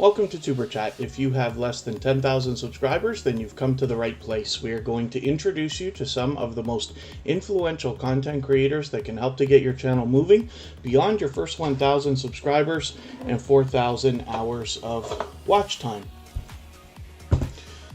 Welcome to Superchat. If you have less than 10,000 subscribers, then you've come to the right place. We are going to introduce you to some of the most influential content creators that can help to get your channel moving beyond your first 1,000 subscribers and 4,000 hours of watch time. The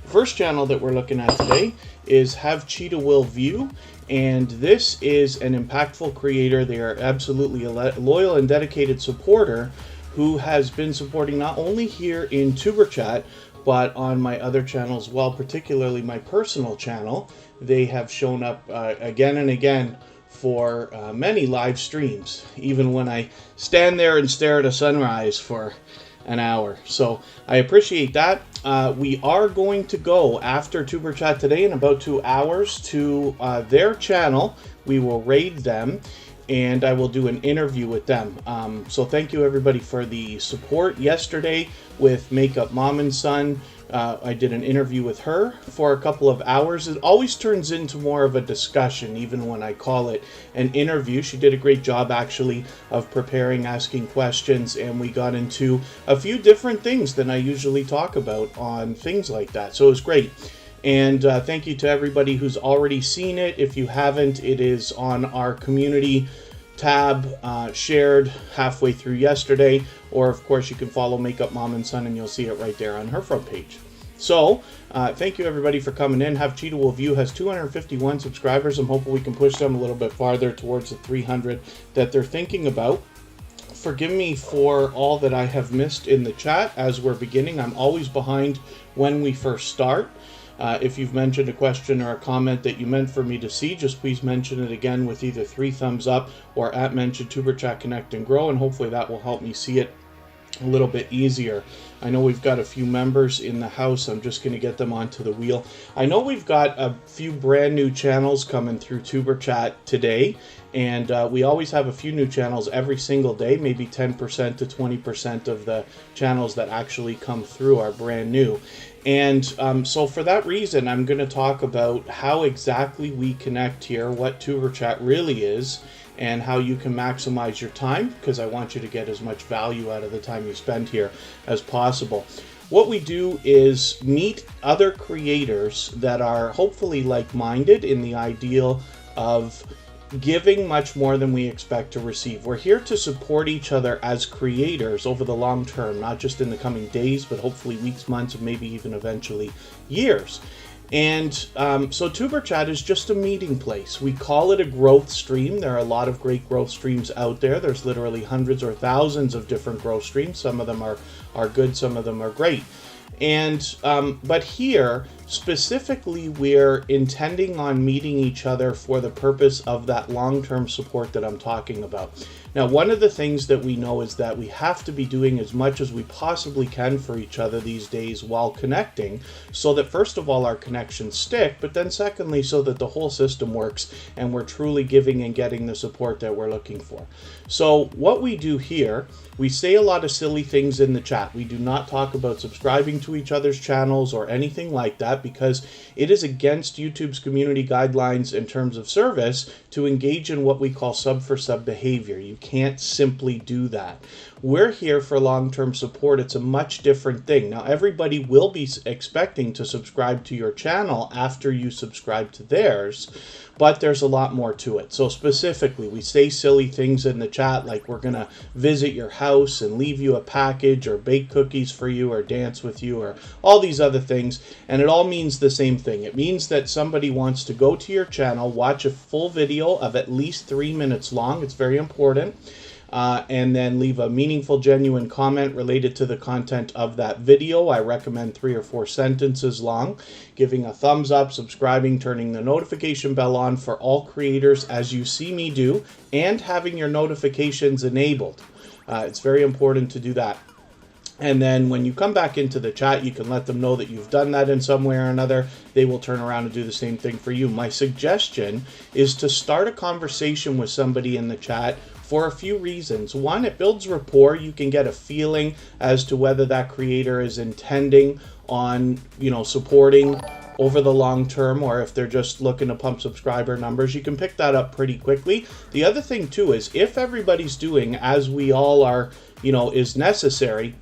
first channel that we're looking at today is Have Cheetah Will View, and this is an impactful creator. They are absolutely a loyal and dedicated supporter who has been supporting not only here in Superchat, but on my other channels as well, particularly my personal channel. They have shown up again and again for many live streams, even when I stand there and stare at a sunrise for an hour. So I appreciate that. We are going to go after Superchat today in about 2 hours to their channel. We will raid them and I will do an interview with them. So thank you everybody for the support. Yesterday with Makeup Mom and Son, I did an interview with her for a couple of hours. It always turns into more of a discussion, even when I call it an interview. She did a great job actually of preparing, asking questions, and we got into a few different things than I usually talk about on things like that. So it was great. And thank you to everybody who's already seen it. If you haven't, it is on our community tab, shared halfway through yesterday, or of course you can follow Makeup Mom and Son and you'll see it right there on her front page. So thank you everybody for coming in. Have Cheetah Will View has 251 subscribers. I'm hoping we can push them a little bit farther towards the 300 that they're thinking about. Forgive me for all that I have missed in the chat as we're beginning. I'm always behind when we first start. If you've mentioned a question or a comment that you meant for me to see, just please mention it again with either 3 thumbs up or @mention Superchat Connect and Grow, and hopefully that will help me see it a little bit easier. I know we've got a few members in the house. I'm just going to get them onto the wheel. I know we've got a few brand new channels coming through Superchat today, and we always have a few new channels every single day. Maybe 10% to 20% of the channels that actually come through are brand new. And so for that reason, I'm going to talk about how exactly we connect here, what Superchat really is, and how you can maximize your time, because I want you to get as much value out of the time you spend here as possible. What we do is meet other creators that are hopefully like-minded in the ideal of giving much more than we expect to receive. We're here to support each other as creators over the long term, not just in the coming days, but hopefully weeks, months, and maybe even eventually years. And so Superchat is just a meeting place. We call it a growth stream. There are a lot of great growth streams out there. There's literally hundreds or thousands of different growth streams. Some of them are good, some of them are great. And but here specifically we're intending on meeting each other for the purpose of that long-term support that I'm talking about. Now, one of the things that we know is that we have to be doing as much as we possibly can for each other these days while connecting, so that first of all our connections stick, but then secondly so that the whole system works and we're truly giving and getting the support that we're looking for. So what we do here, we say a lot of silly things in the chat. We do not talk about subscribing to each other's channels or anything like that, because it is against YouTube's community guidelines in terms of service to engage in what we call sub for sub behavior. You can't simply do that. We're here for long-term support. It's a much different thing. Now, everybody will be expecting to subscribe to your channel after you subscribe to theirs, but there's a lot more to it. So specifically, we say silly things in the chat like we're gonna visit your house and leave you a package or bake cookies for you or dance with you or all these other things, and it all means the same thing. It means that somebody wants to go to your channel, watch a full video of at least 3 minutes long. It's very important. And then leave a meaningful, genuine comment related to the content of that video. I recommend 3 or 4 sentences long, giving a thumbs up, subscribing, turning the notification bell on for all creators as you see me do, and having your notifications enabled. It's very important to do that. And then when you come back into the chat, you can let them know that you've done that in some way or another. They will turn around and do the same thing for you. My suggestion is to start a conversation with somebody in the chat for a few reasons. One, it builds rapport. You can get a feeling as to whether that creator is intending on, supporting over the long term, or if they're just looking to pump subscriber numbers. You can pick that up pretty quickly. The other thing too is if everybody's doing as we all are, is necessary,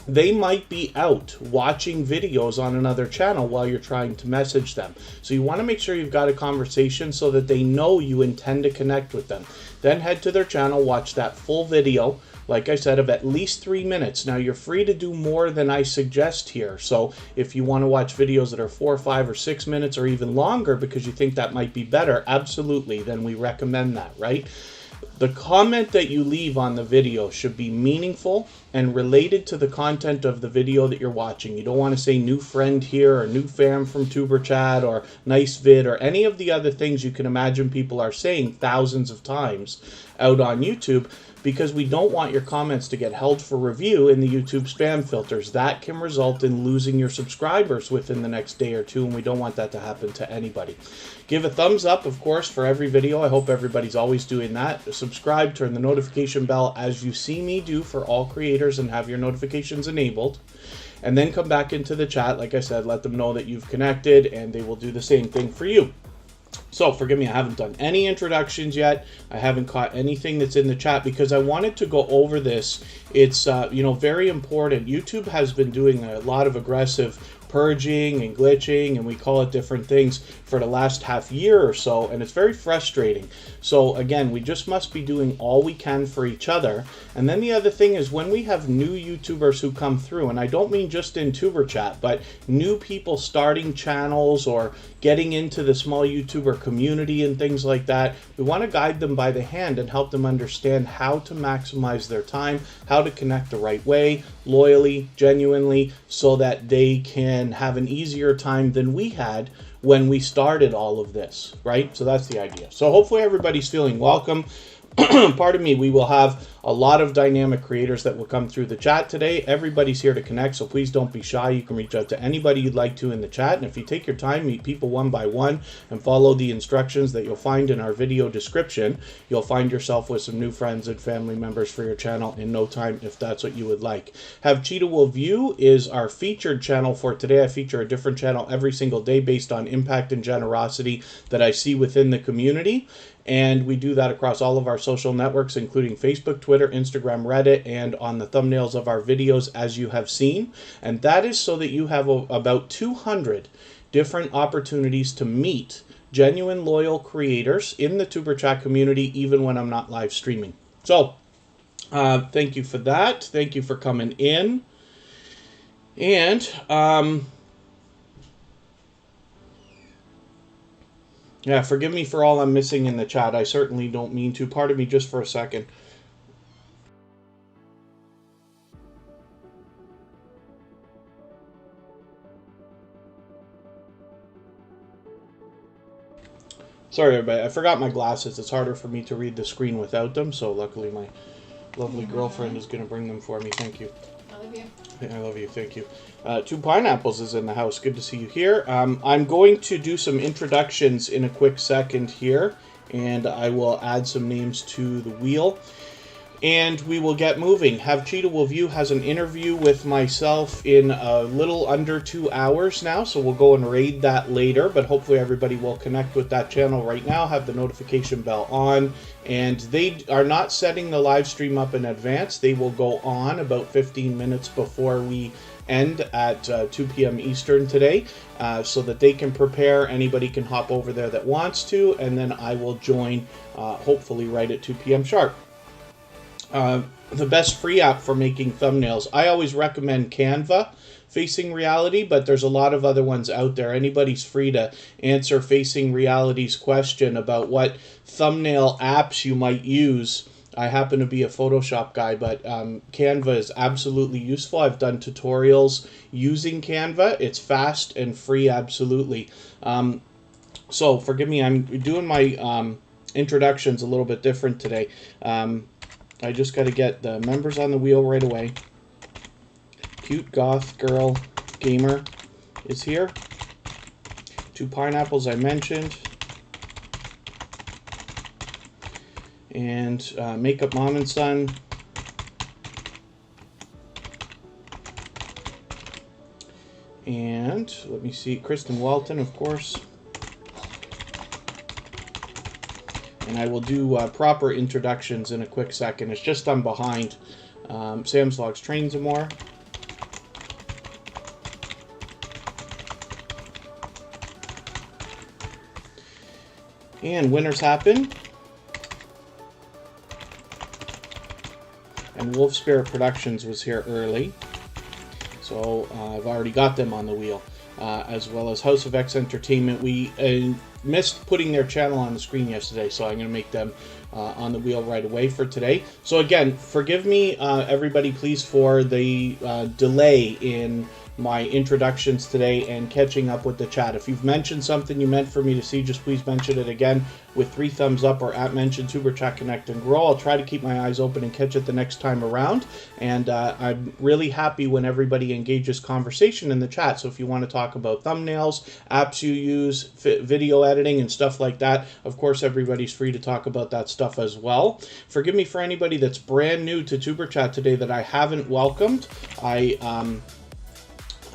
they might be out watching videos on another channel while you're trying to message them. So you want to make sure you've got a conversation so that they know you intend to connect with them. Then head to their channel, watch that full video, like I said, of at least 3 minutes. Now, you're free to do more than I suggest here. So if you want to watch videos that are 4, 5, or 6 minutes or even longer because you think that might be better, absolutely, then we recommend that, right? The comment that you leave on the video should be meaningful and related to the content of the video that you're watching. You don't want to say new friend here or new fam from Superchat or nice vid or any of the other things you can imagine people are saying thousands of times out on YouTube, because we don't want your comments to get held for review in the YouTube spam filters. That can result in losing your subscribers within the next day or two, and we don't want that to happen to anybody. Give a thumbs up, of course, for every video. I hope everybody's always doing that. Subscribe, turn the notification bell as you see me do for all creators, and have your notifications enabled. And then come back into the chat. Like I said, let them know that you've connected, and they will do the same thing for you. So, forgive me, I haven't done any introductions yet. I haven't caught anything that's in the chat because I wanted to go over this. It's, very important. YouTube has been doing a lot of aggressive purging and glitching, and we call it different things, for the last half year or so, and it's very frustrating. So again, we just must be doing all we can for each other. And then the other thing is, when we have new YouTubers who come through, and I don't mean just in Superchat, but new people starting channels or getting into the small YouTuber community and things like that, we want to guide them by the hand and help them understand how to maximize their time, how to connect the right way, loyally, genuinely, so that they can have an easier time than we had when we started all of this, right? So that's the idea. So hopefully everybody's feeling welcome. Pardon me, we will have a lot of dynamic creators that will come through the chat today. Everybody's here to connect, so please don't be shy. You can reach out to anybody you'd like to in the chat, and if you take your time, meet people one by one and follow the instructions that you'll find in our video description, you'll find yourself with some new friends and family members for your channel in no time, if that's what you would like. Have Cheetah Will View is our featured channel for today. I feature a different channel every single day based on impact and generosity that I see within the community. And we do that across all of our social networks, including Facebook, Twitter, Instagram, Reddit, and on the thumbnails of our videos, as you have seen. And that is so that you have about 200 different opportunities to meet genuine, loyal creators in the Superchat community, even when I'm not live streaming. So, thank you for that. Thank you for coming in. And, yeah, forgive me for all I'm missing in the chat. I certainly don't mean to. Pardon me just for a second. Sorry, everybody. I forgot my glasses. It's harder for me to read the screen without them, so luckily my lovely girlfriend is going to bring them for me. Thank you. I love you. I love you. Thank you. Two Pineapples is in the house. Good to see you here. I'm going to do some introductions in a quick second here, and I will add some names to the wheel, and we will get moving. Have Cheetah Will View has an interview with myself in a little under 2 hours now, so we'll go and raid that later, but hopefully everybody will connect with that channel right now, have the notification bell on, and they are not setting the live stream up in advance. They will go on about 15 minutes before we end at 2 p.m. Eastern today, so that they can prepare. Anybody can hop over there that wants to, and then I will join hopefully right at 2 p.m. sharp. The best free app for making thumbnails. I always recommend Canva Facing Reality, but there's a lot of other ones out there. Anybody's free to answer Facing Reality's question about what thumbnail apps you might use. I happen to be a Photoshop guy, but Canva is absolutely useful. I've done tutorials using Canva. It's fast and free, absolutely. So forgive me, I'm doing my introductions a little bit different today. I just got to get the members on the wheel right away. Cute Goth Girl Gamer is here. Two Pineapples I mentioned. And Makeup Mom and Son. And let me see, Kristen Welton, of course. And I will do proper introductions in a quick second. It's just I'm behind. Sam's Vlogs Trains and More. And winners happen. And Wolf Spirit Productions was here early. So I've already got them on the wheel. As well as House of X Entertainment. We missed putting their channel on the screen yesterday, so I'm going to make them on the wheel right away for today. So again, forgive me, everybody, please, for the delay in my introductions today and catching up with the chat. If you've mentioned something you meant for me to see, just please mention it again with 3 thumbs up or at mention Superchat Connect and Grow. I'll try to keep my eyes open and catch it the next time around. And I'm really happy when everybody engages conversation in the chat. So if you want to talk about thumbnails, apps you use, video editing and stuff like that, of course everybody's free to talk about that stuff as well. Forgive me for anybody that's brand new to Superchat today that I haven't welcomed. I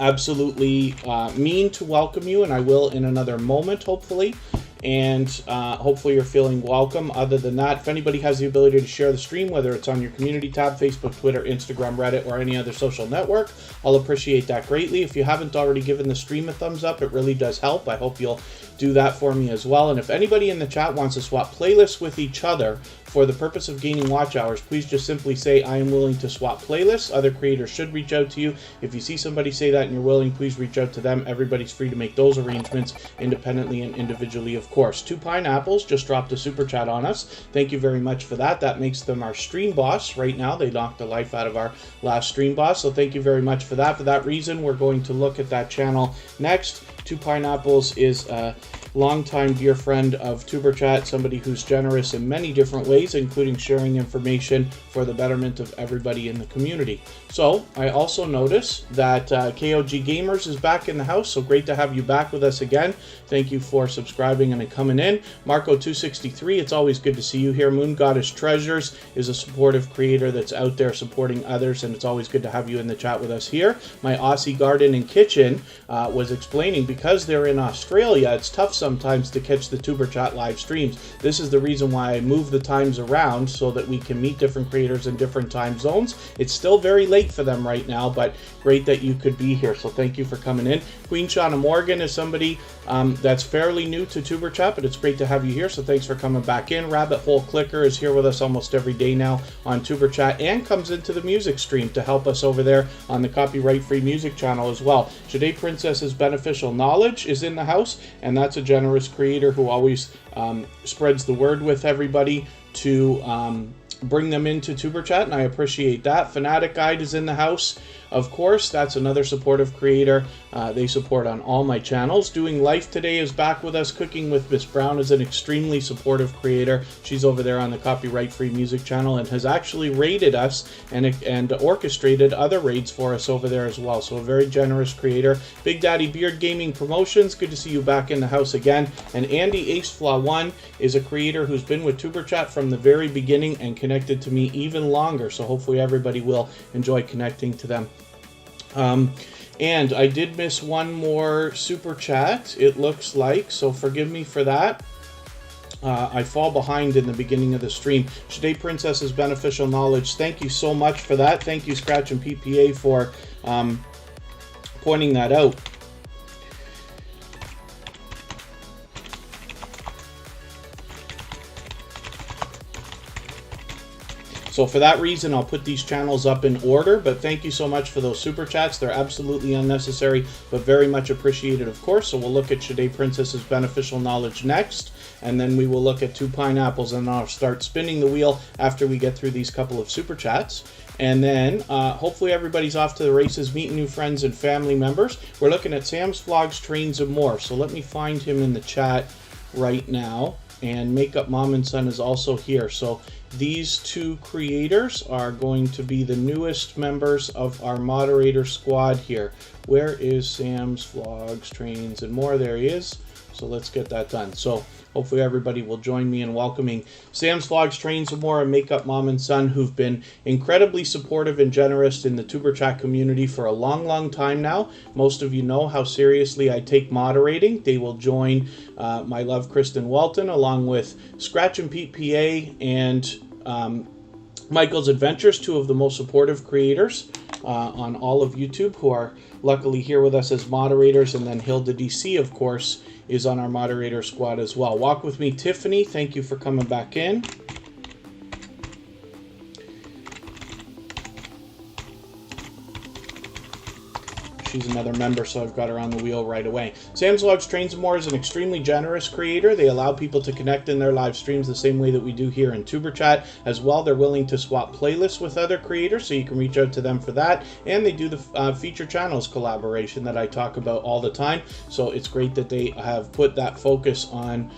absolutely mean to welcome you, and I will in another moment, hopefully. And hopefully you're feeling welcome. Other than that, if anybody has the ability to share the stream, whether it's on your community tab, Facebook, Twitter, Instagram, Reddit, or any other social network, I'll appreciate that greatly. If you haven't already given the stream a thumbs up, it really does help. I hope you'll do that for me as well. And if anybody in the chat wants to swap playlists with each other for the purpose of gaining watch hours, please just simply say, I am willing to swap playlists. Other creators should reach out to you. If you see somebody say that and you're willing, please reach out to them. Everybody's free to make those arrangements independently and individually, of course. 2 Pineapples just dropped a super chat on us. Thank you very much for that. That makes them our stream boss right now. They knocked the life out of our last stream boss, so thank you very much for that. For that reason, we're going to look at that channel next. 2 Pineapples is a longtime dear friend of TuberChat, somebody who's generous in many different ways, including sharing information for the betterment of everybody in the community. So I also notice that KOG Gamers is back in the house, so great to have you back with us again. Thank you for subscribing and coming in. Marco263, it's always good to see you here. Moon Goddess Treasures is a supportive creator that's out there supporting others, and it's always good to have you in the chat with us here. My Aussie Garden and Kitchen was explaining, because they're in Australia, it's tough sometimes to catch the TuberChat live streams. This is the reason why I move the times around, so that we can meet different creators in different time zones. It's still very late for them right now, but great that you could be here, so thank you for coming in. Queen Shauna Morgan is somebody that's fairly new to TuberChat, but it's great to have you here, so thanks for coming back in. Rabbit Hole Clicker is here with us almost every day now on TuberChat, and comes into the music stream to help us over there on the copyright-free music channel as well. Jade Princess's Beneficial Knowledge is in the house, and that's a generous creator who always spreads the word with everybody to bring them into TuberChat, and I appreciate that. Fanatic Guide is in the house. Of course, that's another supportive creator. They support on all my channels. Doing Life Today is back with us. Cooking with Miss Brown is an extremely supportive creator. She's over there on the copyright-free music channel and has actually raided us and orchestrated other raids for us over there as well. So a very generous creator. Big Daddy Beard Gaming Promotions, good to see you back in the house again. And Andy Aceflaw1 is a creator who's been with TuberChat from the very beginning and connected to me even longer. So hopefully everybody will enjoy connecting to them. And I did miss one more super chat, it looks like, so forgive me for that. I fall behind in the beginning of the stream. Jade Princess's Beneficial Knowledge, thank you so much for that. Thank you, Scratch and PPA, for pointing that out. So for that reason, I'll put these channels up in order, but thank you so much for those super chats. They're absolutely unnecessary, but very much appreciated, of course. So we'll look at Jade Princess's Beneficial Knowledge next, and then we will look at 2 Pineapples, and I'll start spinning the wheel after we get through these couple of super chats. And then hopefully everybody's off to the races, meeting new friends and family members. We're looking at Sam's Vlogs, Trains, and More. So let me find him in the chat right now. And Makeup Mom and Son is also here. So these 2 creators are going to be the newest members of our moderator squad here. Where is Sam's Vlogs, Trains, and More? There he is. So let's get that done. So hopefully everybody will join me in welcoming Sam's Vlogs, Trains, and More, and Makeup Mom and Son, who've been incredibly supportive and generous in the TuberChat community for a long, long time now. Most of you know how seriously I take moderating. They will join my love, Kristen Welton, along with Scratch and Pete PA and Michael's Adventures, 2 of the most supportive creators. on all of YouTube who are luckily here with us as moderators, and then Hilda DC, of course, is on our moderator squad as well. Walk with me, Tiffany. Thank you for coming back in. She's another member, so I've got her on the wheel right away. Sam's Logs Trains and More is an extremely generous creator. They allow people to connect in their live streams the same way that we do here in Superchat. As well, they're willing to swap playlists with other creators, so you can reach out to them for that. And they do the feature channels collaboration that I talk about all the time. So it's great that they have put that focus on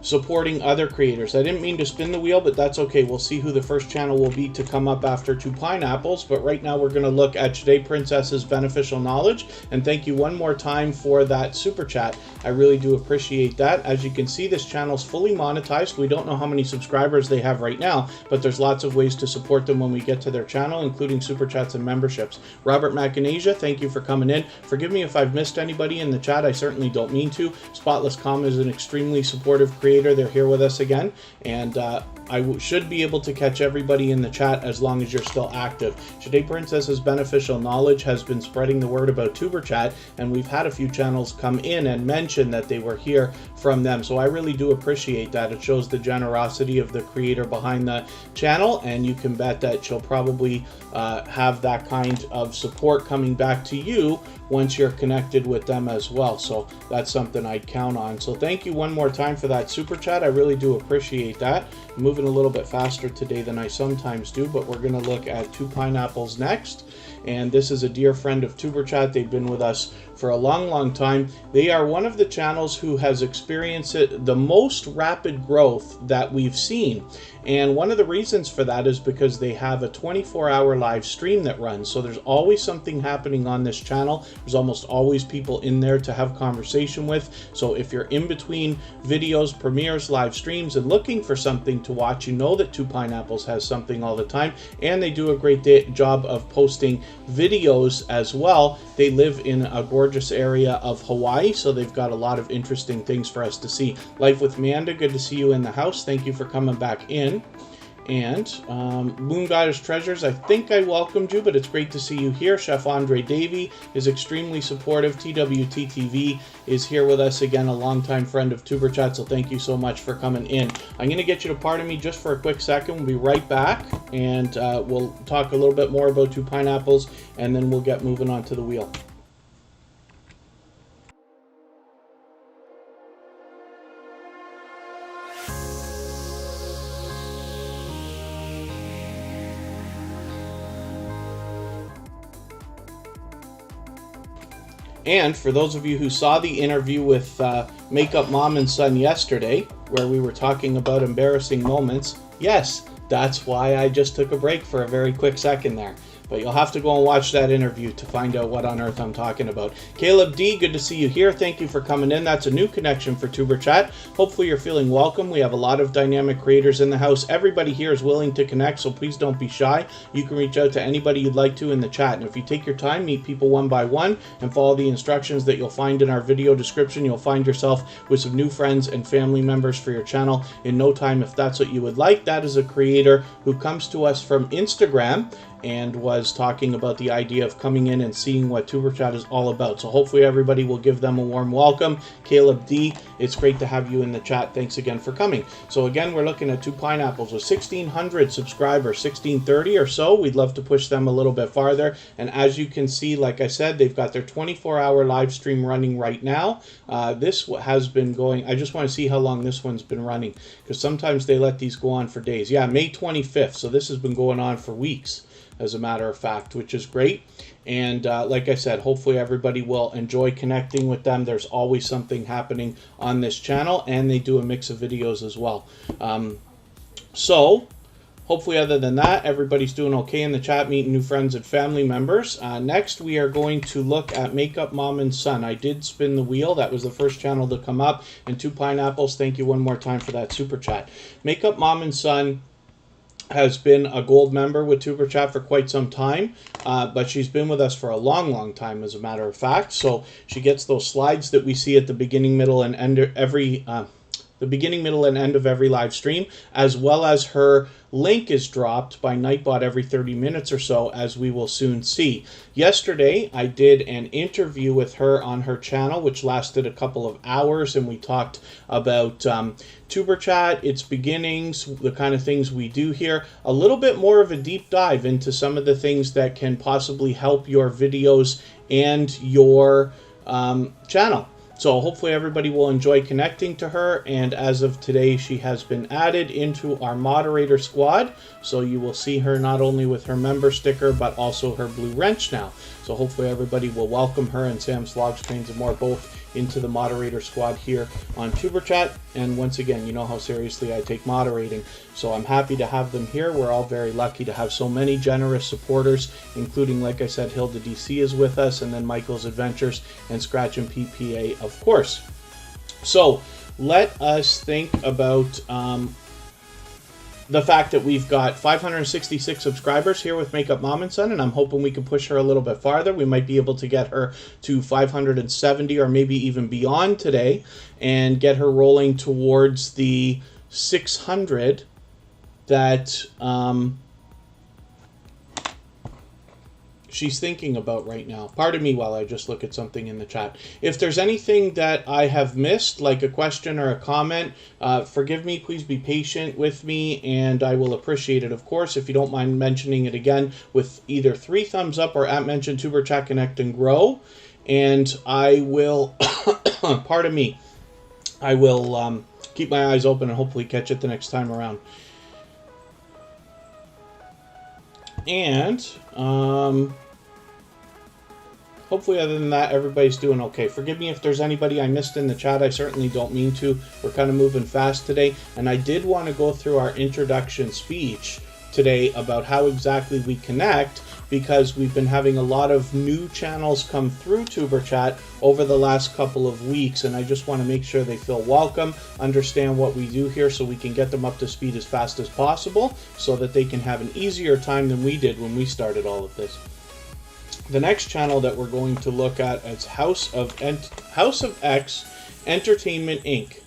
supporting other creators. I didn't mean to spin the wheel, but that's okay. We'll see who the first channel will be to come up after Two Pineapples. But right now we're going to look at Today Princess's beneficial knowledge. And thank you one more time for that super chat. I really do appreciate that. As you can see, this channel's fully monetized. We don't know how many subscribers they have right now, but there's lots of ways to support them when we get to their channel, including super chats and memberships. Robert Macanasia, thank you for coming in. Forgive me if I've missed anybody in the chat. I certainly don't mean to. Spotless Com is an extremely supportive creator. They're here with us again, and I should be able to catch everybody in the chat as long as you're still active. Today Princess's beneficial knowledge has been spreading the word about Tuber Chat, and we've had a few channels come in and mention that they were here from them. So I really do appreciate that. It shows the generosity of the creator behind the channel, and you can bet that she'll probably have that kind of support coming back to you once you're connected with them as well. So that's something I'd count on. So thank you one more time for that super chat. I really do appreciate that. I'm moving a little bit faster today than I sometimes do, but we're going to look at Two Pineapples next. And this is a dear friend of Tuber Chat. They've been with us for a long time. They are one of the channels who has experienced the most rapid growth that we've seen. And one of the reasons for that is because they have a 24-hour live stream that runs. So there's always something happening on this channel. There's almost always people in there to have conversation with. So if you're in between videos, premieres, live streams, and looking for something to watch, you know that Two Pineapples has something all the time. And they do a great job of posting videos as well. They live in a gorgeous area of Hawaii, so they've got a lot of interesting things for us to see. Life with Manda, good to see you in the house. Thank you for coming back in. And Moon Goddess Treasures, I think I welcomed you, but it's great to see you here. Chef Andre Davey is extremely supportive. TWTTV is here with us again, a longtime friend of Tuber Chat, so thank you so much for coming in. I'm going to get you to pardon me just for a quick second. We'll be right back, and we'll talk a little bit more about Two Pineapples, and then we'll get moving on to the wheel. And for those of you who saw the interview with Makeup Mom and Son yesterday, where we were talking about embarrassing moments, yes, that's why I just took a break for a very quick second there. But you'll have to go and watch that interview to find out what on earth I'm talking about. Caleb D, good to see you here. Thank you for coming in. That's a new connection for Tuber Chat. Hopefully you're feeling welcome. We have a lot of dynamic creators in the house. Everybody here is willing to connect, so please don't be shy. You can reach out to anybody you'd like to in the chat. And if you take your time, meet people one by one, and follow the instructions that you'll find in our video description, you'll find yourself with some new friends and family members for your channel in no time if that's what you would like. That is a creator who comes to us from Instagram and was talking about the idea of coming in and seeing what Tuber Chat is all about. So hopefully everybody will give them a warm welcome. Caleb D, it's great to have you in the chat. Thanks again for coming. So again, we're looking at Two Pineapples with 1,600 subscribers, 1,630 or so. We'd love to push them a little bit farther. And as you can see, like I said, they've got their 24-hour live stream running right now. This has been going, I just want to see how long this one's been running, because sometimes they let these go on for days. Yeah, May 25th. So this has been going on for weeks, as a matter of fact, which is great. And like I said, hopefully everybody will enjoy connecting with them. There's always something happening on this channel, and they do a mix of videos as well. So hopefully other than that, everybody's doing okay in the chat, meeting new friends and family members. Next, we are going to look at Makeup Mom and Son. I did spin the wheel. That was the first channel to come up. And Two Pineapples, thank you one more time for that super chat. Makeup Mom and Son has been a gold member with Tuber Chat for quite some time, but she's been with us for a long time, as a matter of fact. So she gets those slides that we see at the beginning, middle, and end every the beginning, middle, and end of every live stream, as well as her link is dropped by Nightbot every 30 minutes or so, as we will soon see. Yesterday, I did an interview with her on her channel, which lasted a couple of hours, and we talked about Superchat, its beginnings, the kind of things we do here, a little bit more of a deep dive into some of the things that can possibly help your videos and your channel. So hopefully everybody will enjoy connecting to her, and as of today she has been added into our moderator squad, so you will see her not only with her member sticker but also her blue wrench now. So hopefully everybody will welcome her and Sam's Vlogs, Trains and More both into the moderator squad here on Superchat. And once again, you know how seriously I take moderating, so I'm happy to have them here. We're all very lucky to have so many generous supporters, including, like I said, Hilda DC is with us, and then Michael's Adventures and Scratch and PPA, of course. So let us think about the fact that we've got 566 subscribers here with Makeup Mom and Son, and I'm hoping we can push her a little bit farther. We might be able to get her to 570 or maybe even beyond today, and get her rolling towards the 600 that she's thinking about right now. Pardon me while I just look at something in the chat. If there's anything that I have missed, like a question or a comment, forgive me, please be patient with me, and I will appreciate it, of course, if you don't mind mentioning it again with either 3 thumbs up or at mention Superchat Connect and Grow, and I will, pardon me, I will keep my eyes open and hopefully catch it the next time around. And hopefully, other than that, everybody's doing okay. Forgive me if there's anybody I missed in the chat. I certainly don't mean to. We're kind of moving fast today. And I did want to go through our introduction speech today about how exactly we connect, because we've been having a lot of new channels come through Superchat over the last couple of weeks, and I just want to make sure they feel welcome, understand what we do here, so we can get them up to speed as fast as possible, so that they can have an easier time than we did when we started all of this. The next channel that we're going to look at is House of X Entertainment Inc.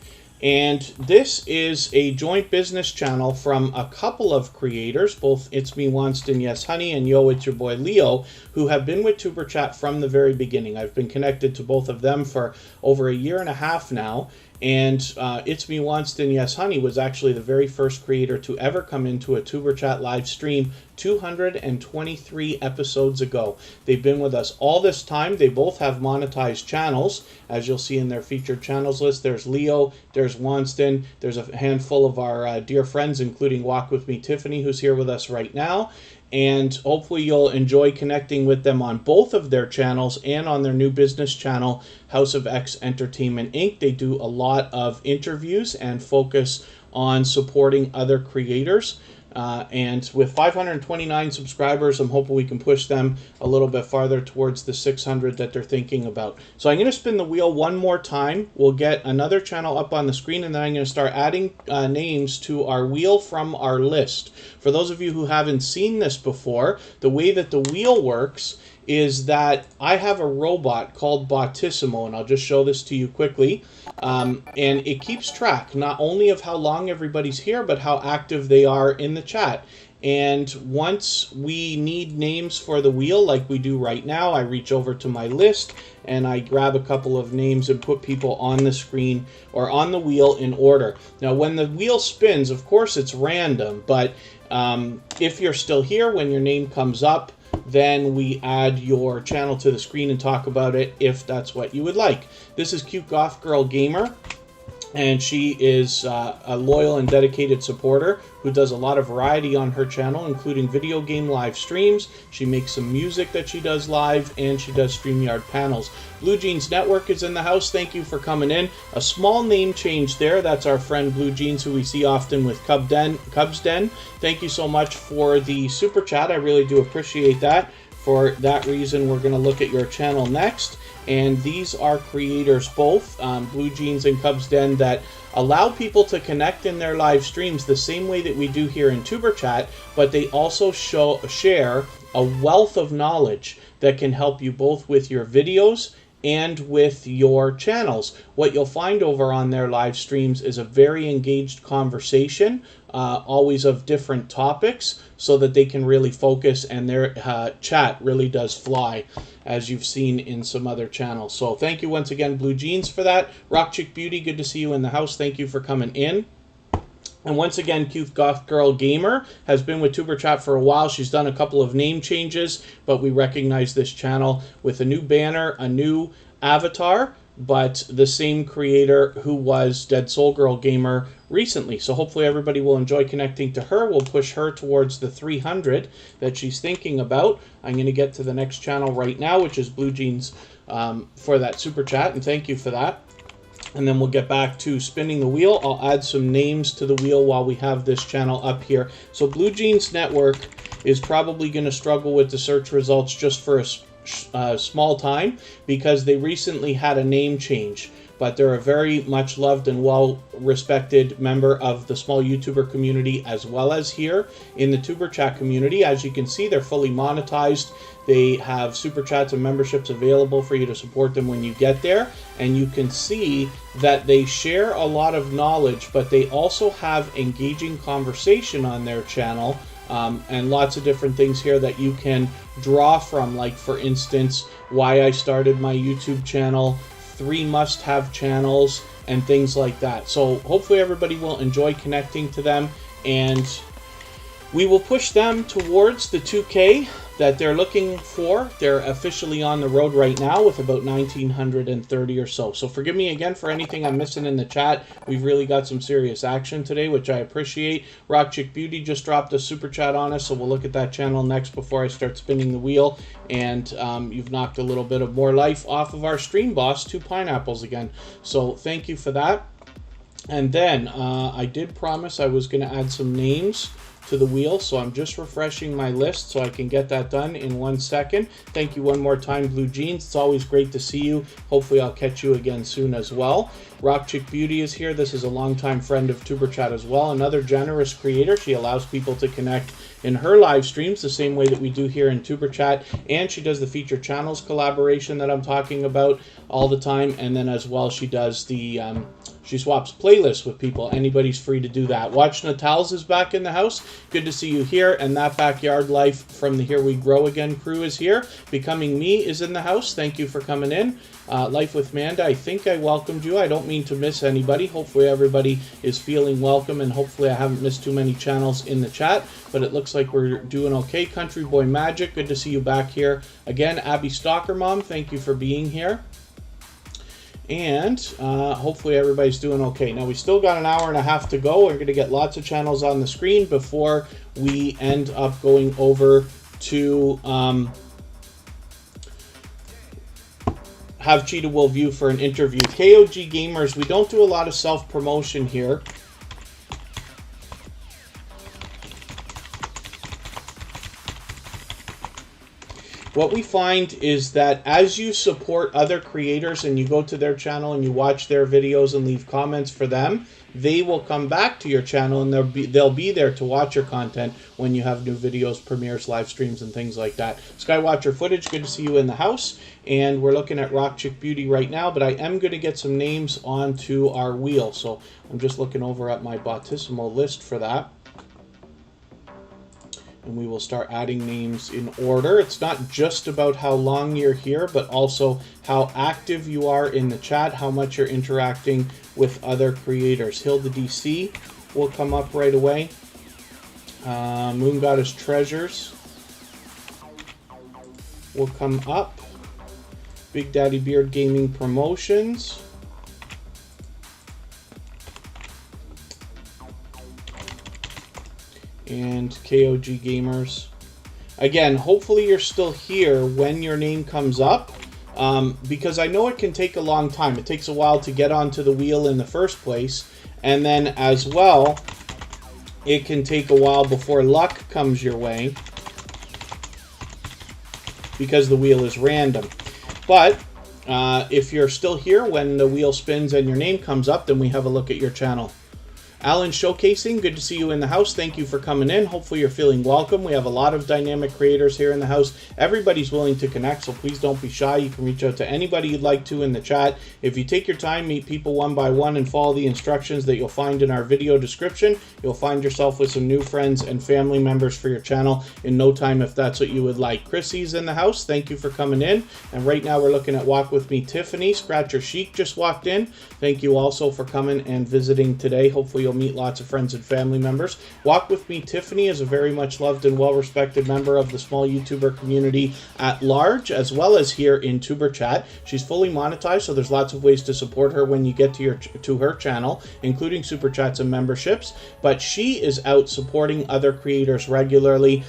And this is a joint business channel from a couple of creators, both It's Me Wanston, Yes Honey, and Yo, It's Your Boy Leo, who have been with Superchat from the very beginning. I've been connected to both of them for over 1.5 years now. And It's Me Wanston, Yes Honey was actually the very first creator to ever come into a Superchat live stream 223 episodes ago. They've been with us all this time. They both have monetized channels, as you'll see in their featured channels list. There's Leo, there's Wanston, there's a handful of our dear friends, including Walk With Me Tiffany, who's here with us right now. And hopefully you'll enjoy connecting with them on both of their channels and on their new business channel, House of X Entertainment Inc. They do a lot of interviews and focus on supporting other creators. And with 529 subscribers, I'm hoping we can push them a little bit farther towards the 600 that they're thinking about. So I'm going to spin the wheel one more time. We'll get another channel up on the screen, and then I'm going to start adding names to our wheel from our list. For those of you who haven't seen this before, the way that the wheel works is that I have a robot called Bottissimo, and I'll just show this to you quickly. And it keeps track not only of how long everybody's here, but how active they are in the chat. And once we need names for the wheel, like we do right now, I reach over to my list and I grab a couple of names and put people on the screen or on the wheel in order. Now, when the wheel spins, of course, it's random, but if you're still here when your name comes up, then we add your channel to the screen and talk about it if that's what you would like. This is Cute Goth Girl Gamer, and she is a loyal and dedicated supporter who does a lot of variety on her channel, including video game live streams. She makes some music that she does live, and she does StreamYard panels. Blue Jeans Network is in the house. Thank you for coming in. A small name change there. That's our friend Blue Jeans, who we see often with Cubs Den. Thank you so much for the super chat. I really do appreciate that. For that reason, we're going to look at your channel next. And these are creators both, Blue Jeans and Cubs Den, that allow people to connect in their live streams the same way that we do here in Superchat, but they also share a wealth of knowledge that can help you both with your videos and with your channels. What you'll find over on their live streams is a very engaged conversation, always of different topics, so that they can really focus, and their chat really does fly, as you've seen in some other channels. So thank you once again, Blue Jeans, for that. Rock Chick Beauty, good to see you in the house. Thank you for coming in. And once again, Cute Goth Girl Gamer has been with Superchat for a while. She's done a couple of name changes, but we recognize this channel with a new banner, a new avatar, but the same creator who was Dead Soul Girl Gamer recently. So hopefully everybody will enjoy connecting to her. We'll push her towards the 300 that she's thinking about. I'm going to get to the next channel right now, which is Blue Jeans, for that super chat, and thank you for that. And then we'll get back to spinning the wheel. I'll add some names to the wheel while we have this channel up here. So Blue Jeans Network is probably going to struggle with the search results just for a small time, because they recently had a name change. But they're a very much loved and well-respected member of the small YouTuber community, as well as here in the Tuber Chat community. As you can see, they're fully monetized. They have super chats and memberships available for you to support them when you get there. And you can see that they share a lot of knowledge, but they also have engaging conversation on their channel, and lots of different things here that you can draw from. Like, for instance, why I started my YouTube channel, 3 must-have channels, and things like that. So hopefully everybody will enjoy connecting to them, and we will push them towards the 2K that they're looking for. They're officially on the road right now with about 1,930 or so. So forgive me again for anything I'm missing in the chat. We've really got some serious action today, which I appreciate. Rock Chick Beauty just dropped a super chat on us, so we'll look at that channel next before I start spinning the wheel. And you've knocked a little bit of more life off of our stream boss, 2 pineapples again. So thank you for that. And then I did promise I was going to add some names to the wheel, so I'm just refreshing my list so I can get that done in 1 second. Thank you one more time, Blue Jeans. It's always great to see you. Hopefully I'll catch you again soon as well. Rock Chick Beauty is here. This is a longtime friend of Tuber Chat as well. Another generous creator. She allows people to connect in her live streams the same way that we do here in Tuber Chat, and she does the featured channels collaboration that I'm talking about all the time. And then as well, she does the she swaps playlists with people. Anybody's free to do that. Watch Natals is back in the house. Good to see you here. And that Backyard Life from the Here We Grow Again crew is here. Becoming Me is in the house. Thank you for coming in. Life with Manda, I think I welcomed you. I don't mean to miss anybody. Hopefully everybody is feeling welcome, and hopefully I haven't missed too many channels in the chat, but it looks like we're doing okay. Country Boy Magic, good to see you back here. Again, Abby Stalker Mom, thank you for being here. And hopefully everybody's doing okay. Now, we still got an hour and a half to go. We're going to get lots of channels on the screen before we end up going over to have Cheetah Will View for an interview. KOG Gamers, we don't do a lot of self-promotion here. What we find is that as you support other creators and you go to their channel and you watch their videos and leave comments for them, they will come back to your channel and they'll be there to watch your content when you have new videos, premieres, live streams, and things like that. Skywatcher Footage, good to see you in the house. And we're looking at Rock Chick Beauty right now, but I am going to get some names onto our wheel. So I'm just looking over at my Bautisimo list for that. And we will start adding names in order. It's not just about how long you're here, but also how active you are in the chat, how much you're interacting with other creators. Hilda DC will come up right away. Moon Goddess Treasures will come up. Big Daddy Beard Gaming Promotions. And KOG Gamers. Again, hopefully you're still here when your name comes up, because I know it can take a long time. It takes a while to get onto the wheel in the first place, and then as well, it can take a while before luck comes your way, because the wheel is random. But if you're still here when the wheel spins and your name comes up, then we have a look at your channel. Alan Showcasing, good to see you in the house. Thank you for coming in. Hopefully you're feeling welcome. We have a lot of dynamic creators here in the house. Everybody's willing to connect, so please don't be shy. You can reach out to anybody you'd like to in the chat. If you take your time, meet people one by one, and follow the instructions that you'll find in our video description, you'll find yourself with some new friends and family members for your channel in no time if that's what you would like. Chrissy's in the house. Thank you for coming in. And right now we're looking at Walk With Me Tiffany. Scratcher Chic just walked in. Thank you also for coming and visiting today. Hopefully you'll meet lots of friends and family members. Walk With Me Tiffany is a very much loved and well-respected member of the small YouTuber community at large, as well as here in Superchat. She's fully monetized, so there's lots of ways to support her when you get to her channel, including Super Chats and memberships. But she is out supporting other creators regularly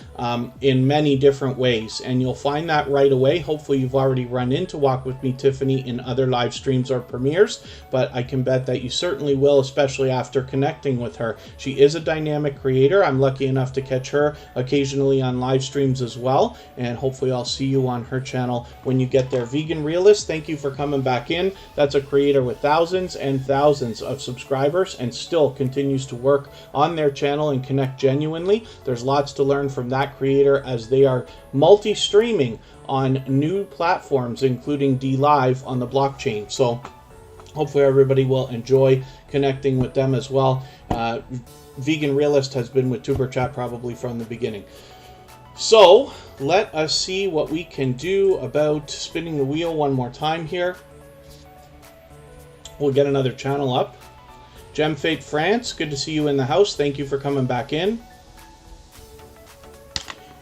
in many different ways, and you'll find that right away. Hopefully you've already run into Walk With Me Tiffany in other live streams or premieres, but I can bet that you certainly will, especially after connecting with her. She is a dynamic creator. I'm lucky enough to catch her occasionally on live streams as well, and hopefully I'll see you on her channel when you get there. Vegan Realist, thank you for coming back in. That's a creator with thousands and thousands of subscribers and still continues to work on their channel and connect genuinely. There's lots to learn from that creator as they are multi-streaming on new platforms, including DLive on the blockchain. So hopefully everybody will enjoy connecting with them as well. Vegan Realist has been with Superchat probably from the beginning. So let us see what we can do about spinning the wheel one more time here. We'll get another channel up. Gem Fate France, good to see you in the house. Thank you for coming back in.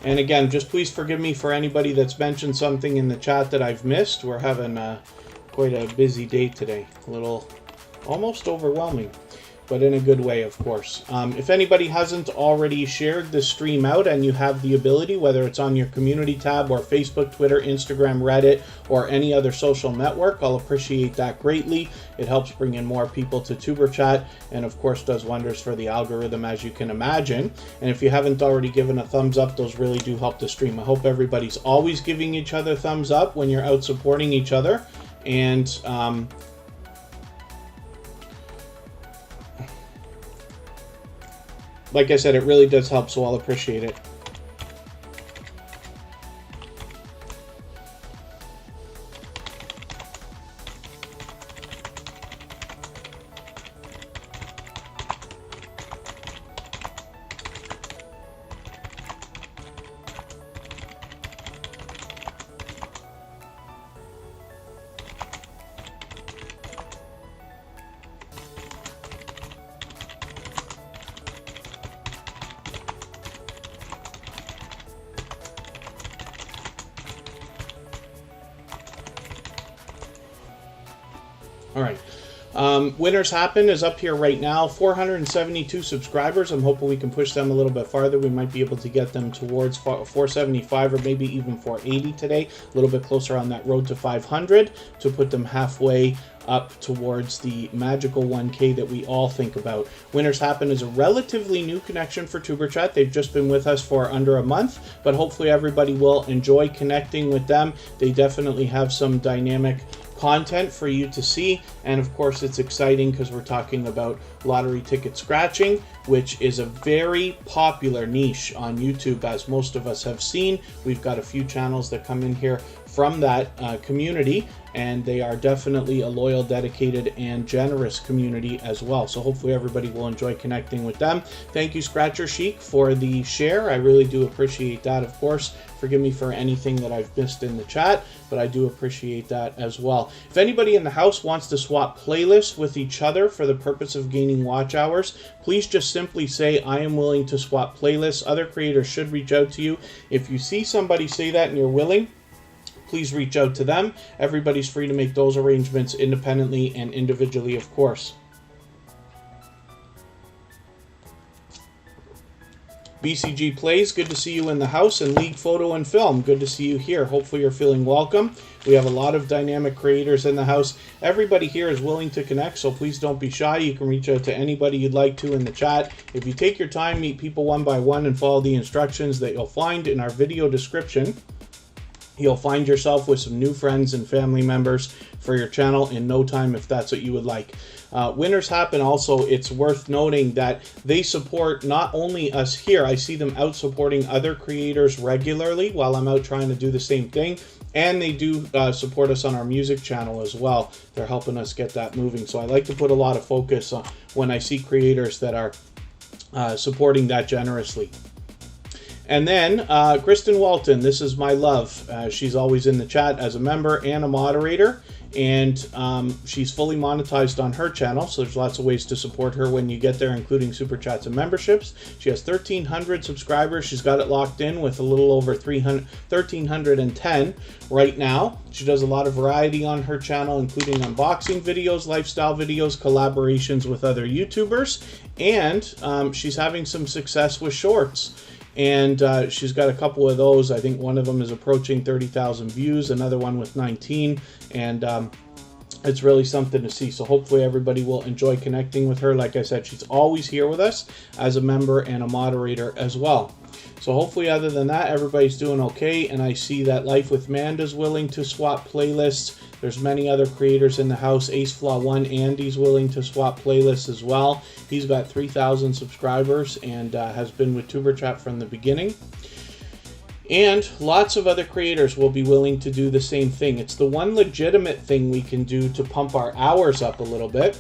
And again, just please forgive me for anybody that's mentioned something in the chat that I've missed. We're having quite a busy day today. A little almost overwhelming, but in a good way, of course. If anybody hasn't already shared the stream out and you have the ability, whether it's on your community tab or Facebook, Twitter, Instagram, Reddit, or any other social network, I'll appreciate that greatly. It helps bring in more people to Superchat and, of course, does wonders for the algorithm, as you can imagine. And if you haven't already given a thumbs up, those really do help the stream. I hope everybody's always giving each other thumbs up when you're out supporting each other. And like I said, it really does help, so I'll appreciate it. All right. Winners Happen is up here right now. 472 subscribers. I'm hoping we can push them a little bit farther. We might be able to get them towards 475 or maybe even 480 today. A little bit closer on that road to 500 to put them halfway up towards the magical 1K that we all think about. Winners Happen is a relatively new connection for Superchat. They've just been with us for under a month, but hopefully everybody will enjoy connecting with them. They definitely have some dynamic content for you to see, and of course it's exciting because we're talking about lottery ticket scratching, which is a very popular niche on YouTube, as most of us have seen. We've got a few channels that come in here from that community, and they are definitely a loyal, dedicated, and generous community as well. So hopefully everybody will enjoy connecting with them. Thank you, Scratcher Chic, for the share. I really do appreciate that, of course. Forgive me for anything that I've missed in the chat, but I do appreciate that as well. If anybody in the house wants to swap playlists with each other for the purpose of gaining watch hours, please just simply say, I am willing to swap playlists. Other creators should reach out to you. If you see somebody say that and you're willing, please reach out to them. Everybody's free to make those arrangements independently and individually, of course. BCG Plays, good to see you in the house. And League Photo and Film, good to see you here. Hopefully you're feeling welcome. We have a lot of dynamic creators in the house. Everybody here is willing to connect, so please don't be shy. You can reach out to anybody you'd like to in the chat. If you take your time, meet people one by one and follow the instructions that you'll find in our video description, You'll find yourself with some new friends and family members for your channel in no time if that's what you would like. Winners happen also, it's worth noting that they support not only us here, I see them out supporting other creators regularly while I'm out trying to do the same thing, and they do support us on our music channel as well. They're helping us get that moving. So I like to put a lot of focus on when I see creators that are supporting that generously. And then Kristen Walton, this is my love. She's always in the chat as a member and a moderator, and she's fully monetized on her channel, so there's lots of ways to support her when you get there, including super chats and memberships. She has 1,300 subscribers. She's got it locked in with a little over 1,310 right now. She does a lot of variety on her channel, including unboxing videos, lifestyle videos, collaborations with other YouTubers, and she's having some success with shorts. And she's got a couple of those. I think one of them is approaching 30,000 views, another one with 19, and it's really something to see. So hopefully everybody will enjoy connecting with her. Like I said, she's always here with us as a member and a moderator as well. So hopefully other than that, everybody's doing okay. And I see that Life with Manda's willing to swap playlists. There's many other creators in the house. AceFlaw1 Andy's willing to swap playlists as well. He's got 3,000 subscribers and has been with Superchat from the beginning. And lots of other creators will be willing to do the same thing. It's the one legitimate thing we can do to pump our hours up a little bit.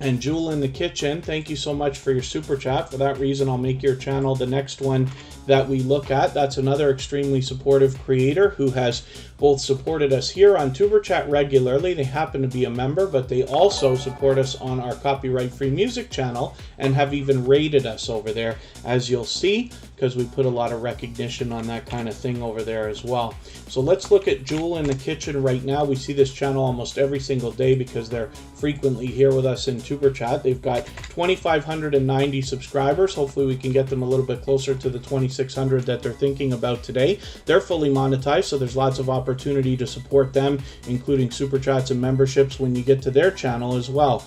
And Jewel in the Kitchen, thank you so much for your super chat. For that reason, I'll make your channel the next one that we look at. That's another extremely supportive creator who has both supported us here on Superchat regularly. They happen to be a member, but they also support us on our copyright-free music channel and have even rated us over there, as you'll see, because we put a lot of recognition on that kind of thing over there as well. So let's look at Jewel in the Kitchen right now. We see this channel almost every single day because they're frequently here with us in Superchat. They've got 2,590 subscribers. Hopefully we can get them a little bit closer to the 2,600 that they're thinking about today. They're fully monetized, so there's lots of opportunity to support them, including super chats and memberships when you get to their channel as well.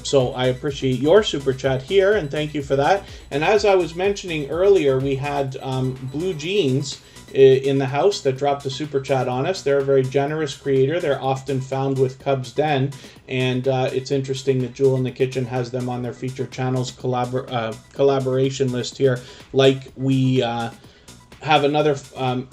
So I appreciate your super chat here, and thank you for that. And as I was mentioning earlier, we had Blue Jeans in the house that dropped a super chat on us. They're a very generous creator. They're often found with Cub's Den, and it's interesting that Jewel in the Kitchen has them on their featured channels collaboration list here, like we have another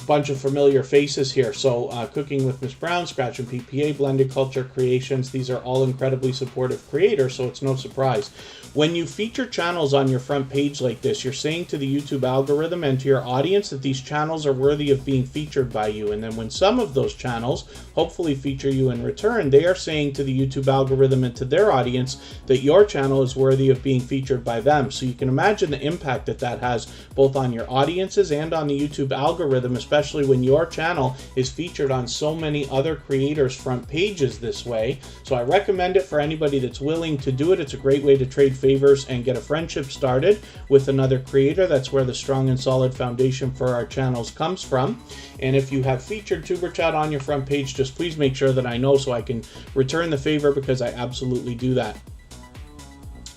bunch of familiar faces here. So Cooking with Miss Brown, Scratch and PPA, Blended Culture Creations, these are all incredibly supportive creators, so it's no surprise. When you feature channels on your front page like this, you're saying to the YouTube algorithm and to your audience that these channels are worthy of being featured by you. And then when some of those channels hopefully feature you in return, they are saying to the YouTube algorithm and to their audience that your channel is worthy of being featured by them. So you can imagine the impact that that has both on your audiences and on the YouTube algorithm, especially when your channel is featured on so many other creators' front pages this way. So I recommend it for anybody that's willing to do it. It's a great way to trade favors and get a friendship started with another creator. That's where the strong and solid foundation for our channels comes from. And if you have featured Tuber Chat on your front page, just please make sure that I know so I can return the favor, because I absolutely do that.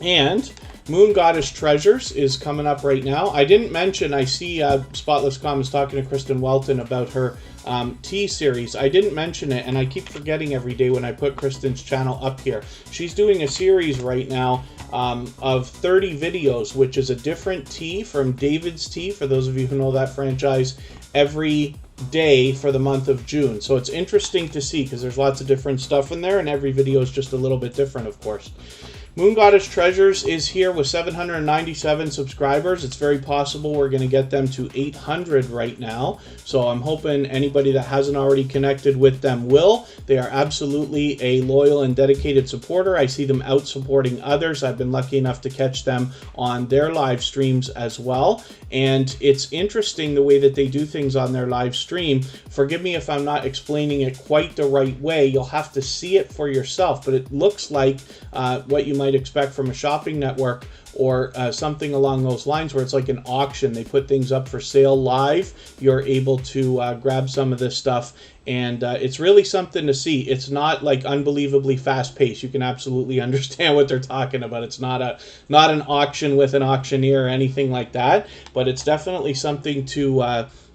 And Moon Goddess Treasures is coming up right now. I didn't mention, I see Spotless Comments talking to Kristen Welton about her tea series. I didn't mention it, and I keep forgetting every day when I put Kristen's channel up here. She's doing a series right now of 30 videos, which is a different tea from David's Tea, for those of you who know that franchise, every day for the month of June. So it's interesting to see, because there's lots of different stuff in there, and every video is just a little bit different, of course. Moon Goddess Treasures is here with 797 subscribers. It's very possible we're going to get them to 800 right now. So I'm hoping anybody that hasn't already connected with them will. They are absolutely a loyal and dedicated supporter. I see them out supporting others. I've been lucky enough to catch them on their live streams as well. And it's interesting the way that they do things on their live stream. Forgive me if I'm not explaining it quite the right way. You'll have to see it for yourself, but it looks like what you might expect from a shopping network or something along those lines, where it's like an auction. They put things up for sale live. You're able to grab some of this stuff, and it's really something to see. It's not like unbelievably fast paced. You can absolutely understand what they're talking about. It's not an auction with an auctioneer or anything like that, but it's definitely something to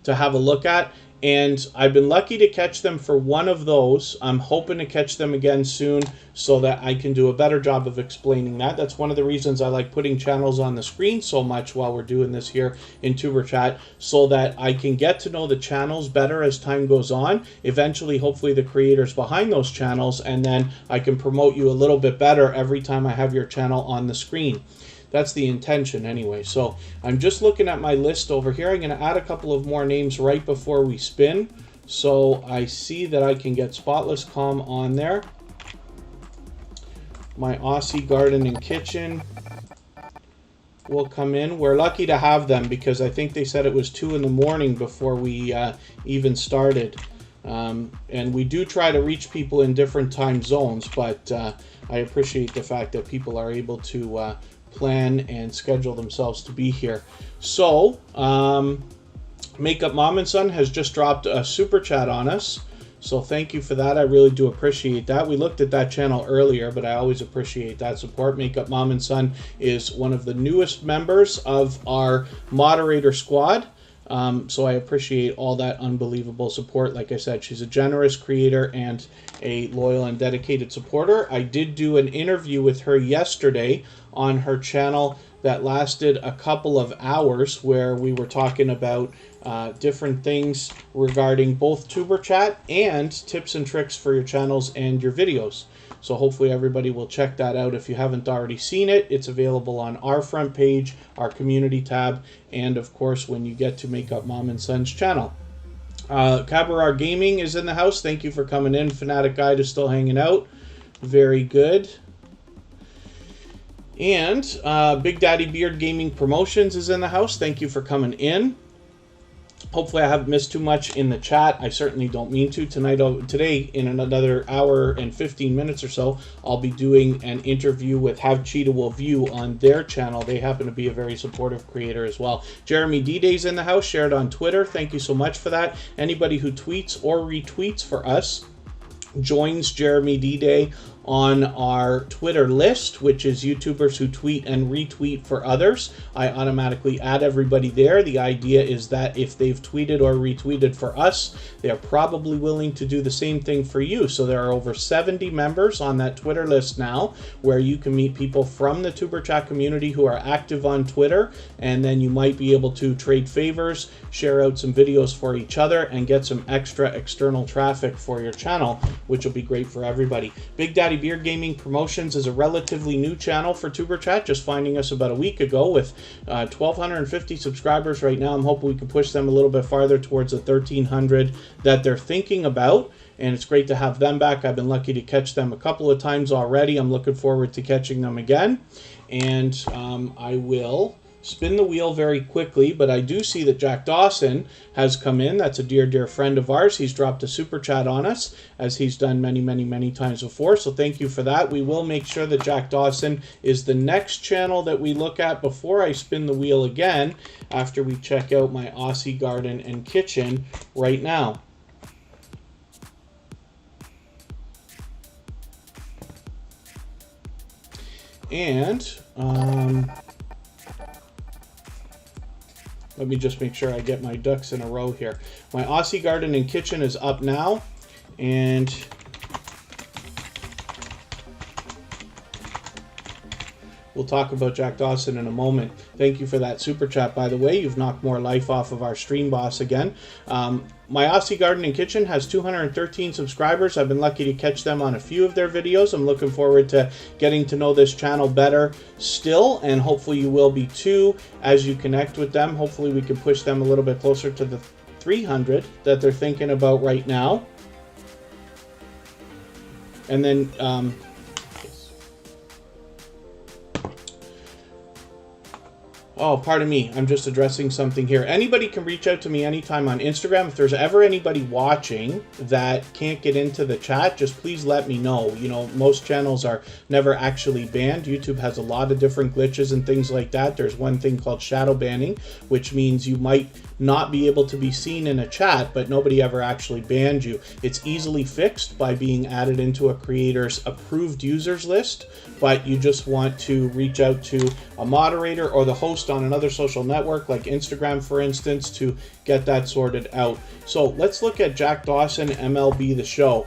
have a look at. And I've been lucky to catch them for one of those. I'm hoping to catch them again soon so that I can do a better job of explaining that. That's one of the reasons I like putting channels on the screen so much while we're doing this here in Superchat, so that I can get to know the channels better as time goes on. Eventually, hopefully, the creators behind those channels, and then I can promote you a little bit better every time I have your channel on the screen. That's the intention anyway. So I'm just looking at my list over here. I'm going to add a couple of more names right before we spin. So I see that I can get Spotless Calm on there. My Aussie Garden and Kitchen will come in. We're lucky to have them because I think they said it was 2 in the morning before we even started. And we do try to reach people in different time zones, but I appreciate the fact that people are able to plan and schedule themselves to be here. So, Makeup Mom and Son has just dropped a super chat on us. So thank you for that. I really do appreciate that. We looked at that channel earlier, but I always appreciate that support. Makeup Mom and Son is one of the newest members of our moderator squad. So I appreciate all that unbelievable support. Like I said, she's a generous creator and a loyal and dedicated supporter. I did do an interview with her yesterday on her channel that lasted a couple of hours, where we were talking about different things regarding both Tuber Chat and tips and tricks for your channels and your videos. So hopefully everybody will check that out. If you haven't already seen it, it's available on our front page, our community tab, and of course when you get to Makeup Mom and Son's channel. Cabarar Gaming is in the house. Thank you for coming in. Fanatic Guide is still hanging out. Very good. And Big Daddy Beard Gaming Promotions is in the house. Thank you for coming in. Hopefully I haven't missed too much in the chat. I certainly don't mean to. Today, in another hour and 15 minutes or so, I'll be doing an interview with Have Cheetah Will View on their channel. They happen to be a very supportive creator as well. Jeremy D-Day's in the house, shared on Twitter. Thank you so much for that. Anybody who tweets or retweets for us joins Jeremy D-Day on our Twitter list, which is YouTubers who tweet and retweet for others. I automatically add everybody there. The idea is that if they've tweeted or retweeted for us, they're probably willing to do the same thing for you. So there are over 70 members on that Twitter list now, where you can meet people from the Tuber Chat community who are active on Twitter, and then you might be able to trade favors, share out some videos for each other, and get some extra external traffic for your channel, which will be great for everybody. Big Daddy Beard Gaming Promotions is a relatively new channel for Tuber Chat, just finding us about a week ago with 1,250 subscribers right now. I'm hoping we can push them a little bit farther towards the 1,300 that they're thinking about, and it's great to have them back. I've been lucky to catch them a couple of times already. I'm looking forward to catching them again, and I will spin the wheel very quickly, but I do see that Jack Dawson has come in. That's a dear, dear friend of ours. He's dropped a super chat on us, as he's done many, many, many times before. So thank you for that. We will make sure that Jack Dawson is the next channel that we look at before I spin the wheel again, after we check out my Aussie Garden and Kitchen right now. And let me just make sure I get my ducks in a row here. My Aussie Garden and Kitchen is up now, and we'll talk about Jack Dawson in a moment. Thank you for that super chat, by the way. You've knocked more life off of our stream boss again. My Aussie Garden and Kitchen has 213 subscribers. I've been lucky to catch them on a few of their videos. I'm looking forward to getting to know this channel better still, and hopefully you will be too as you connect with them. Hopefully we can push them a little bit closer to the 300 that they're thinking about right now. And then oh, pardon me. I'm just addressing something here. Anybody can reach out to me anytime on Instagram. If there's ever anybody watching that can't get into the chat, just please let me know. You know, most channels are never actually banned. YouTube has a lot of different glitches and things like that. There's one thing called shadow banning, which means you might not be able to be seen in a chat, but nobody ever actually banned you. It's easily fixed by being added into a creator's approved users list, but you just want to reach out to a moderator or the host post on another social network like Instagram, for instance, to get that sorted out. So let's look at Jack Dawson, MLB The Show.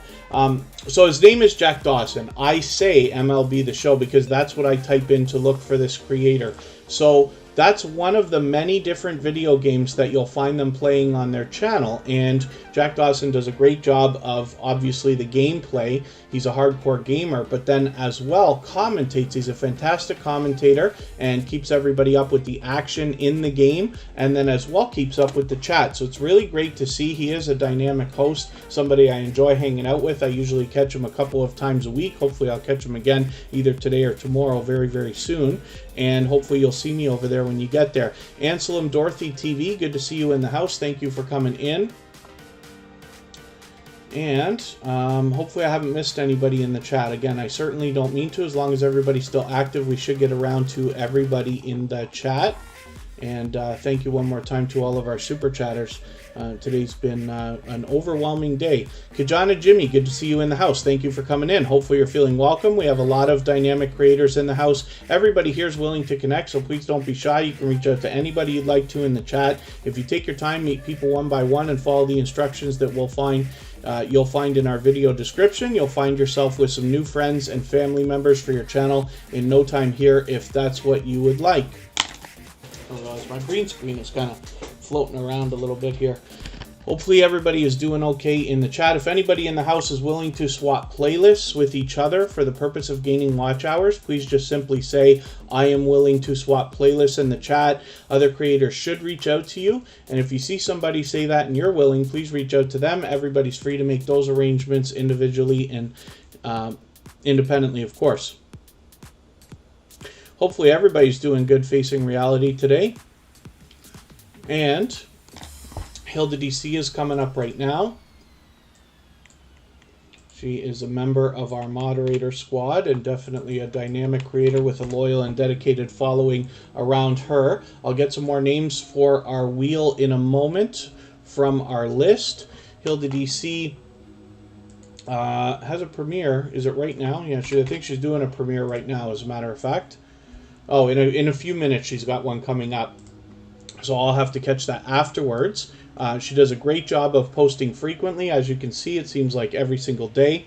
So his name is Jack Dawson. I say MLB The Show because that's what I type in to look for this creator. So that's one of the many different video games that you'll find them playing on their channel, and Jack Dawson does a great job of, obviously, the gameplay. He's a hardcore gamer, but then as well commentates. He's a fantastic commentator and keeps everybody up with the action in the game, and then as well keeps up with the chat. So it's really great to see. He is a dynamic host, somebody I enjoy hanging out with. I usually catch him a couple of times a week. Hopefully I'll catch him again either today or tomorrow very, very soon, and hopefully you'll see me over there when you get there. Anselm Dorothy TV, good to see you in the house. Thank you for coming in. And hopefully I haven't missed anybody in the chat. Again, I certainly don't mean to. As long as everybody's still active, we should get around to everybody in the chat. And thank you one more time to all of our super chatters. Today's been an overwhelming day. Kajana Jimmy, good to see you in the house. Thank you for coming in. Hopefully you're feeling welcome. We have a lot of dynamic creators in the house. Everybody here is willing to connect, so please don't be shy. You can reach out to anybody you'd like to in the chat. If you take your time, meet people one by one, and follow the instructions that you'll find in our video description, you'll find yourself with some new friends and family members for your channel in no time here, if that's what you would like. Otherwise, my green screen is kind of floating around a little bit here. Hopefully everybody is doing okay in the chat. If anybody in the house is willing to swap playlists with each other for the purpose of gaining watch hours, please just simply say, I am willing to swap playlists in the chat. Other creators should reach out to you. And if you see somebody say that and you're willing, please reach out to them. Everybody's free to make those arrangements individually and independently, of course. Hopefully everybody's doing good facing reality today. And Hilda DC is coming up right now. She is a member of our moderator squad and definitely a dynamic creator with a loyal and dedicated following around her. I'll get some more names for our wheel in a moment from our list. Hilda DC has a premiere. Is it right now? Yeah, I think she's doing a premiere right now, as a matter of fact. Oh, in a few minutes she's got one coming up. So I'll have to catch that afterwards. She does a great job of posting frequently. As you can see, it seems like every single day.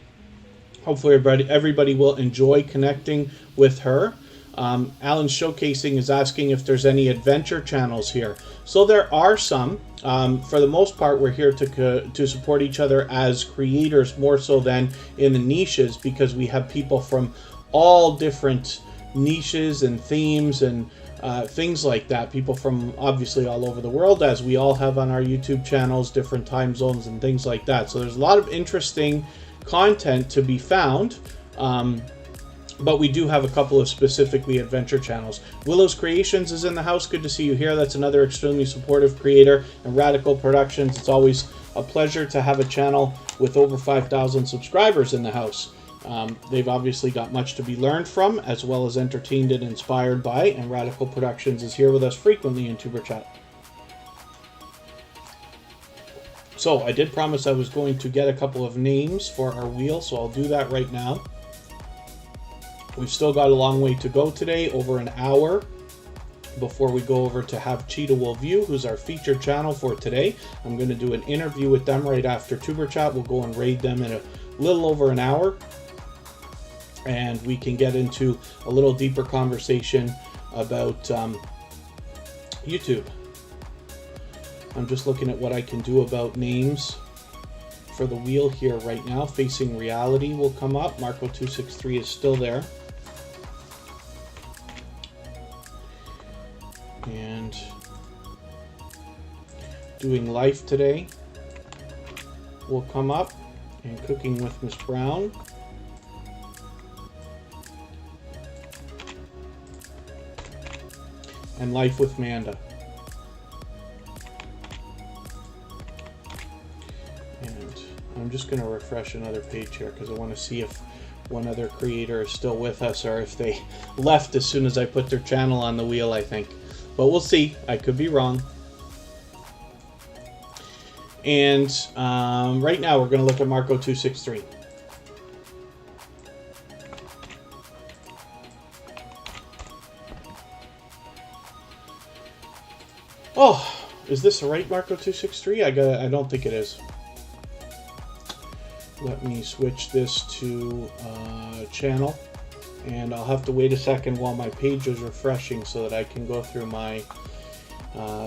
Hopefully everybody will enjoy connecting with her. Alan Showcasing is asking if there's any adventure channels here. So there are some. For the most part, we're here to support each other as creators more so than in the niches, because we have people from all different niches and themes and things like that. People from obviously all over the world, as we all have on our YouTube channels, different time zones and things like that. So there's a lot of interesting content to be found, but we do have a couple of specifically adventure channels. Willow's Creations is in the house. Good to see you here. That's another extremely supportive creator. And Radical Productions, it's always a pleasure to have a channel with over 5,000 subscribers in the house. They've obviously got much to be learned from, as well as entertained and inspired by, and Radical Productions is here with us frequently in Superchat. So I did promise I was going to get a couple of names for our wheel, so I'll do that right now. We've still got a long way to go today, over an hour, before we go over to have Cheetah Will View, who's our featured channel for today. I'm going to do an interview with them right after Superchat. We'll go and raid them in a little over an hour, and we can get into a little deeper conversation about YouTube. I'm just looking at what I can do about names for the wheel here right now. Facing Reality will come up. Marco263 is still there. And Doing Life Today will come up. And Cooking with Miss Brown. And Life with Manda. And I'm just going to refresh another page here because I want to see if one other creator is still with us or if they left as soon as I put their channel on the wheel, I think. But we'll see. I could be wrong. And right now we're going to look at Marco263. Oh, is this the right Marco263? I don't think it is. Let me switch this to channel, and I'll have to wait a second while my page is refreshing so that I can go through my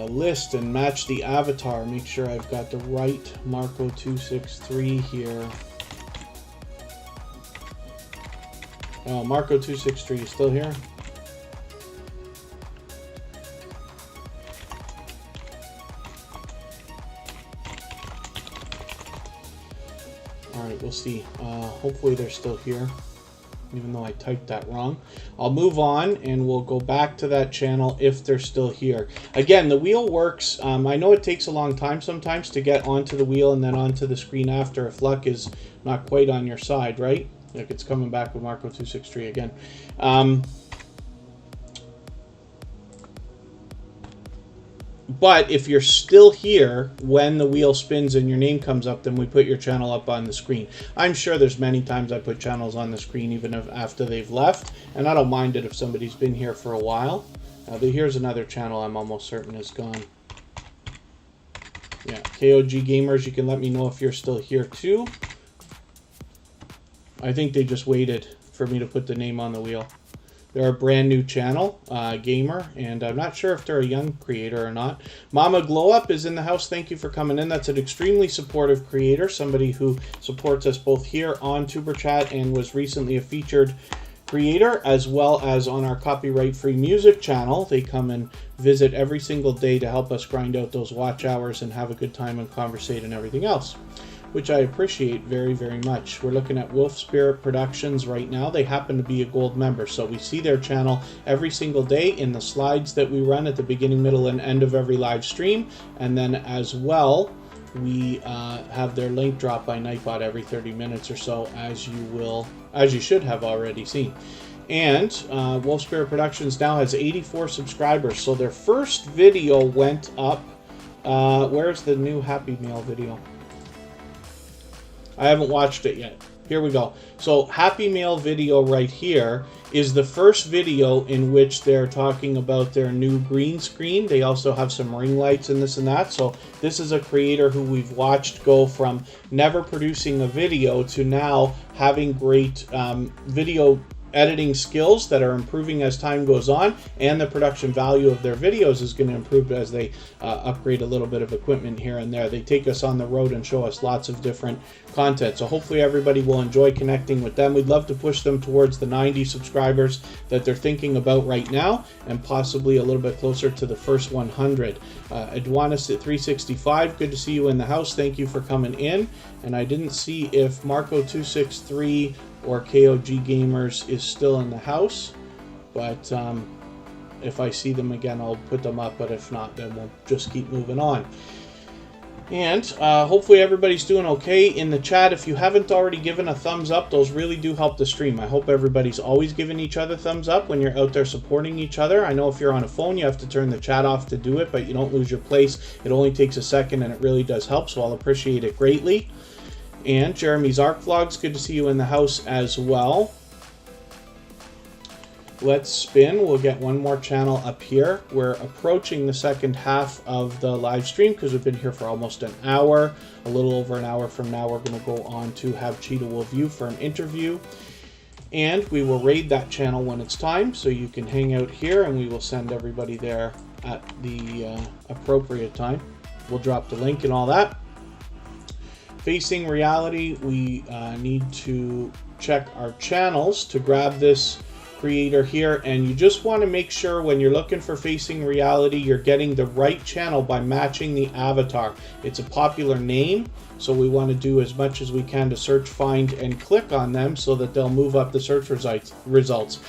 list and match the avatar, make sure I've got the right Marco263 here. Oh, Marco263 is still here. Alright, we'll see. Hopefully they're still here, even though I typed that wrong. I'll move on and we'll go back to that channel if they're still here. Again, the wheel works. I know it takes a long time sometimes to get onto the wheel and then onto the screen after if luck is not quite on your side, right? Like it's coming back with Marco263 again. But if you're still here when the wheel spins and your name comes up, then we put your channel up on the screen. I'm sure there's many times I put channels on the screen even if after they've left, and I don't mind it if somebody's been here for a while. Here's another channel I'm almost certain is gone. Yeah, KOG Gamers, you can let me know if you're still here too. I think they just waited for me to put the name on the wheel. They're a brand new channel, gamer, and I'm not sure if they're a young creator or not. Mama Glow Up is in the house. Thank you for coming in. That's an extremely supportive creator, somebody who supports us both here on Superchat and was recently a featured creator, as well as on our copyright-free music channel. They come and visit every single day to help us grind out those watch hours and have a good time and conversate and everything else, which I appreciate very, very much. We're looking at Wolf Spirit Productions right now. They happen to be a gold member, so we see their channel every single day in the slides that we run at the beginning, middle, and end of every live stream. And then as well, we have their link drop by Nightbot every 30 minutes or so, as you should have already seen. And Wolf Spirit Productions now has 84 subscribers, so their first video went up. Where's the new Happy Meal video? I haven't watched it yet. Here we go. So Happy Meal video right here is the first video in which they're talking about their new green screen. They also have some ring lights and this and that. So this is a creator who we've watched go from never producing a video to now having great video editing skills that are improving as time goes on, and the production value of their videos is going to improve as they upgrade a little bit of equipment here and there. They take us on the road and show us lots of different content, so hopefully everybody will enjoy connecting with them. We'd love to push them towards the 90 subscribers that they're thinking about right now, and possibly a little bit closer to the first 100. Adwanis at 365, good to see you in the house. Thank you for coming in. And I didn't see if Marco263 or KOG Gamers is still in the house, but if I see them again, I'll put them up, but if not, then we'll just keep moving on. And hopefully everybody's doing okay in the chat. If you haven't already given a thumbs up, those really do help the stream. I hope everybody's always giving each other thumbs up when you're out there supporting each other. I know if you're on a phone, you have to turn the chat off to do it, but you don't lose your place. It only takes a second, and it really does help, so I'll appreciate it greatly. And Jeremy's Arc Vlogs, good to see you in the house as well. Let's spin. We'll get one more channel up here. We're approaching the second half of the live stream because we've been here for almost an hour. A little over an hour from now, we're going to go on to have Cheetah Will View for an interview. And we will raid that channel when it's time, so you can hang out here and we will send everybody there at the appropriate time. We'll drop the link and all that. Facing Reality, we need to check our channels to grab this creator here, and you just want to make sure when you're looking for Facing Reality, you're getting the right channel by matching the avatar. It's a popular name, so we want to do as much as we can to search, find, and click on them so that they'll move up the search results.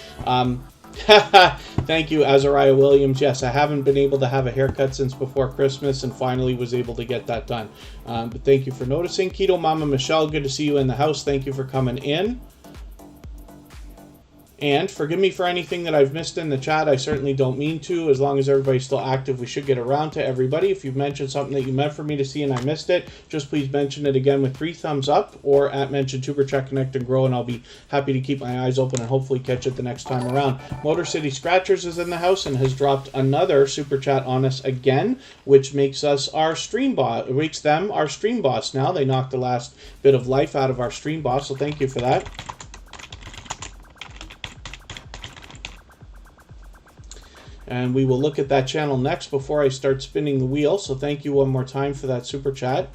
Thank you, Azariah Williams. Yes, I haven't been able to have a haircut since before Christmas and finally was able to get that done. But thank you for noticing. Keto Mama Michelle, good to see you in the house. Thank you for coming in. And forgive me for anything that I've missed in the chat. I certainly don't mean to. As long as everybody's still active, we should get around to everybody. If you've mentioned something that you meant for me to see and I missed it, just please mention it again with 3 thumbs up or at mention Superchat Connect and Grow, and I'll be happy to keep my eyes open and hopefully catch it the next time around. Motor City Scratchers is in the house and has dropped another super chat on us again, which makes us our stream boss. It makes them our stream boss now. They knocked the last bit of life out of our stream boss, so thank you for that. And we will look at that channel next before I start spinning the wheel. So thank you one more time for that super chat.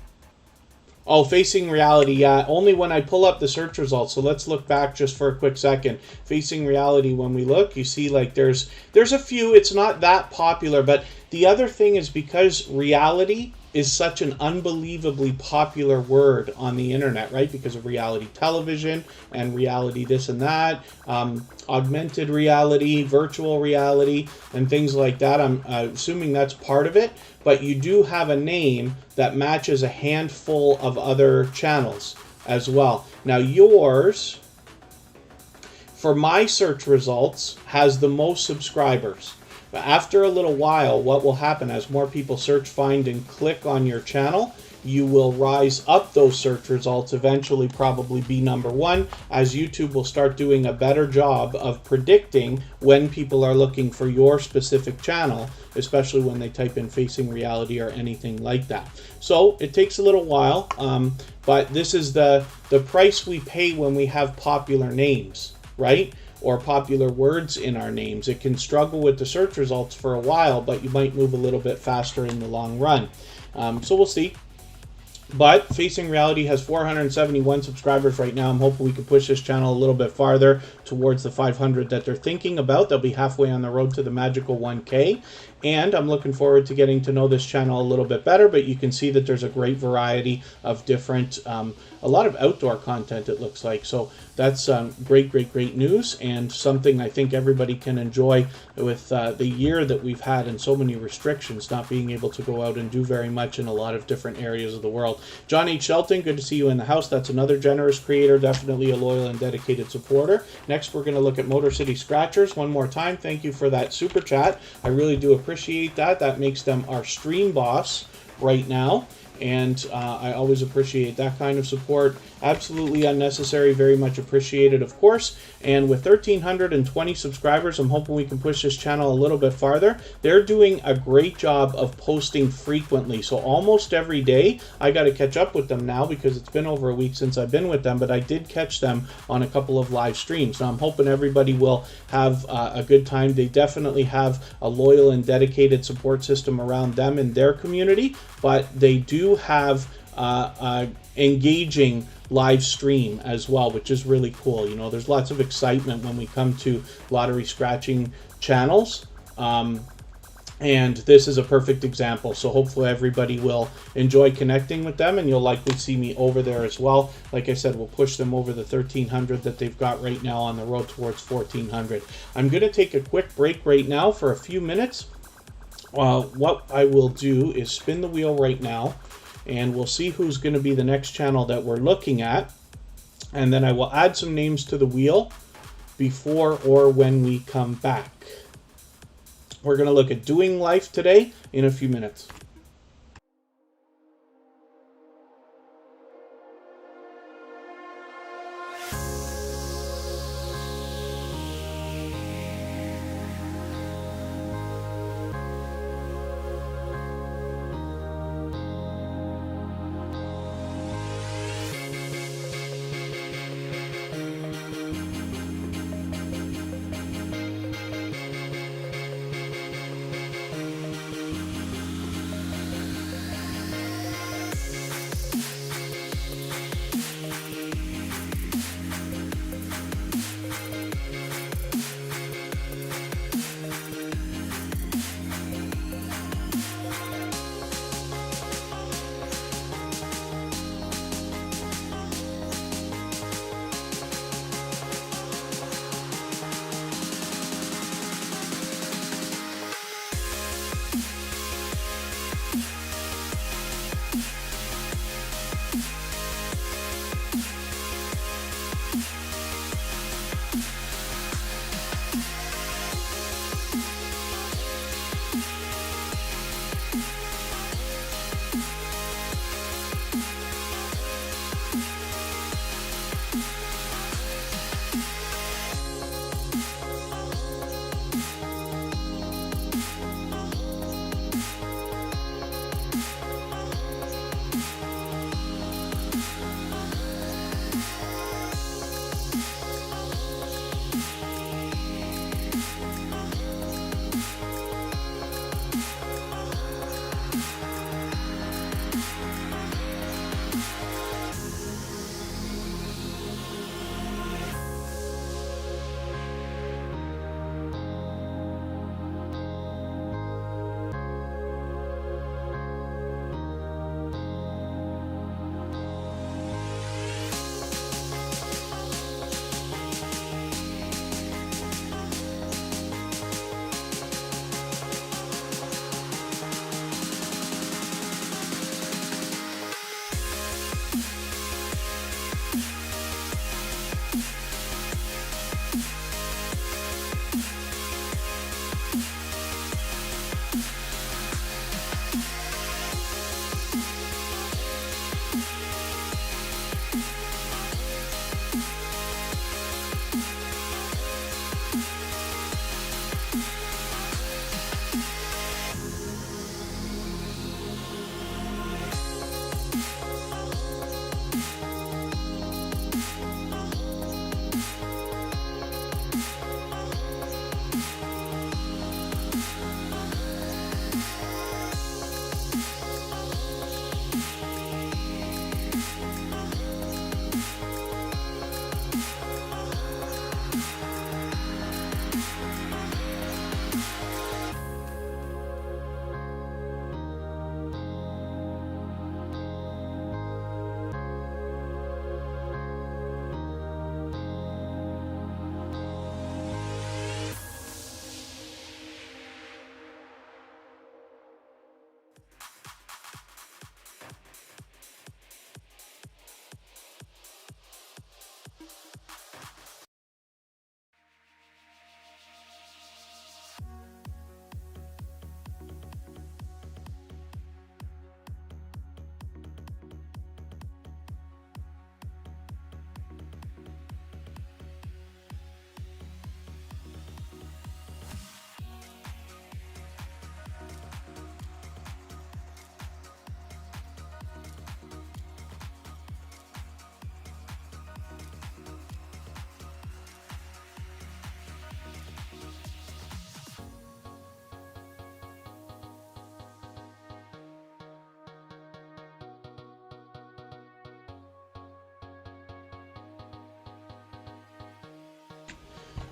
Oh, Facing Reality, yeah, only when I pull up the search results. So let's look back just for a quick second. Facing Reality, when we look, you see like there's a few. It's not that popular, but the other thing is because reality is such an unbelievably popular word on the internet, right? Because of reality television and reality this and that, augmented reality, virtual reality, and things like that. I'm assuming that's part of it, but you do have a name that matches a handful of other channels as well. Now yours, for my search results, has the most subscribers. But after a little while, what will happen as more people search, find, and click on your channel, you will rise up those search results, eventually probably be #1, as YouTube will start doing a better job of predicting when people are looking for your specific channel, especially when they type in Facing Reality or anything like that. So it takes a little while, but this is the price we pay when we have popular names, right? Or popular words in our names. It can struggle with the search results for a while, but you might move a little bit faster in the long run. So we'll see. But Facing Reality has 471 subscribers right now. I'm hoping we can push this channel a little bit farther towards the 500 that they're thinking about. They'll be halfway on the road to the magical 1K. And I'm looking forward to getting to know this channel a little bit better, but you can see that there's a great variety of different, a lot of outdoor content it looks like. So that's great news, and something I think everybody can enjoy with the year that we've had and so many restrictions, not being able to go out and do very much in a lot of different areas of the world. John H. Shelton, good to see you in the house. That's another generous creator, definitely a loyal and dedicated supporter. Next, we're going to look at Motor City Scratchers. One more time, thank you for that super chat. I really do appreciate that. That makes them our stream boss right now. And I always appreciate that kind of support. Absolutely unnecessary, very much appreciated, of course. And with 1,320 subscribers, I'm hoping we can push this channel a little bit farther. They're doing a great job of posting frequently. So almost every day, I got to catch up with them now because it's been over a week since I've been with them, but I did catch them on a couple of live streams. Now I'm hoping everybody will have a good time. They definitely have a loyal and dedicated support system around them in their community, but they do have engaging live stream as well, which is really cool. You know, there's lots of excitement when we come to lottery scratching channels, and this is a perfect example. So hopefully everybody will enjoy connecting with them, and you'll likely see me over there as well. Like I said, we'll push them over the 1,300 that they've got right now on the road towards 1,400. I'm going to take a quick break right now for a few minutes. What I will do is spin the wheel right now, and we'll see who's going to be the next channel that we're looking at, and then I will add some names to the wheel before or when we come back. We're going to look at Doing Life today in a few minutes.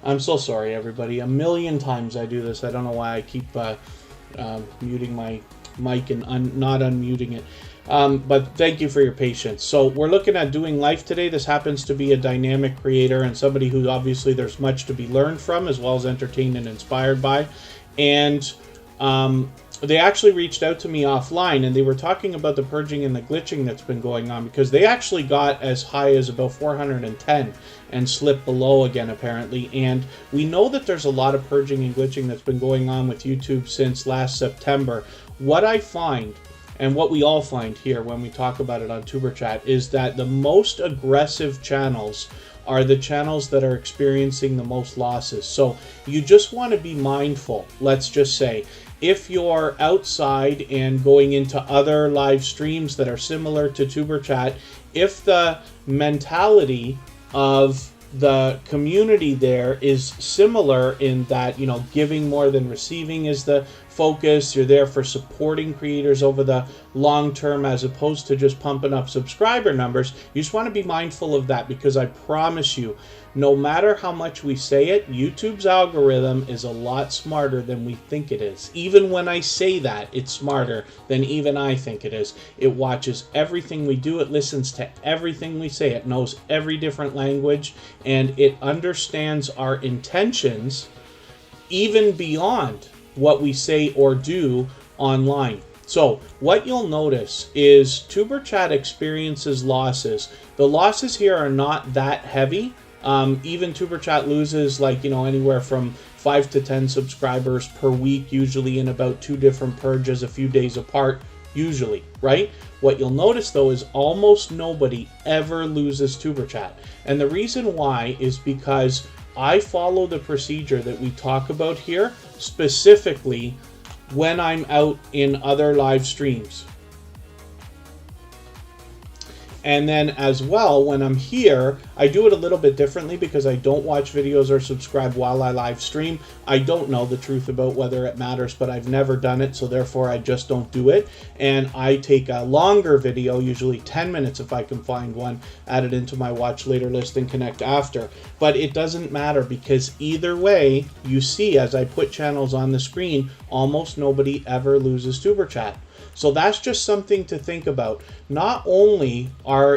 I'm so sorry, everybody. A million times I do this. I don't know why I keep muting my mic and not unmuting it. But thank you for your patience. So we're looking at doing life today. This happens to be a dynamic creator and somebody who obviously there's much to be learned from, as well as entertained and inspired by. And they actually reached out to me offline, and they were talking about the purging and the glitching that's been going on, because they actually got as high as about 410 and slipped below again, apparently. And we know that there's a lot of purging and glitching that's been going on with YouTube since last September. What I find, and what we all find here when we talk about it on Superchat, is that the most aggressive channels are the channels that are experiencing the most losses. So you just want to be mindful, let's just say. If you're outside and going into other live streams that are similar to Superchat, if the mentality of the community there is similar in that, you know, giving more than receiving is the focus, you're there for supporting creators over the long term as opposed to just pumping up subscriber numbers, you just want to be mindful of that, because I promise you, no matter how much we say it, YouTube's algorithm is a lot smarter than we think it is. Even when I say that, it's smarter than even I think it is. It watches everything we do, it listens to everything we say, it knows every different language, and it understands our intentions even beyond what we say or do online. So what you'll notice is Superchat experiences losses. The losses here are not that heavy. Even Superchat loses, like, you know, anywhere from 5 to 10 subscribers per week, usually in about 2 different purges a few days apart, usually, right? What you'll notice though is almost nobody ever loses Superchat. And the reason why is because I follow the procedure that we talk about here, specifically when I'm out in other live streams. And then as well, when I'm here, I do it a little bit differently because I don't watch videos or subscribe while I live stream. I don't know the truth about whether it matters, but I've never done it, so therefore I just don't do it. And I take a longer video, usually 10 minutes if I can find one, add it into my watch later list and connect after. But it doesn't matter, because either way, you see as I put channels on the screen, almost nobody ever loses Superchat. So that's just something to think about. Not only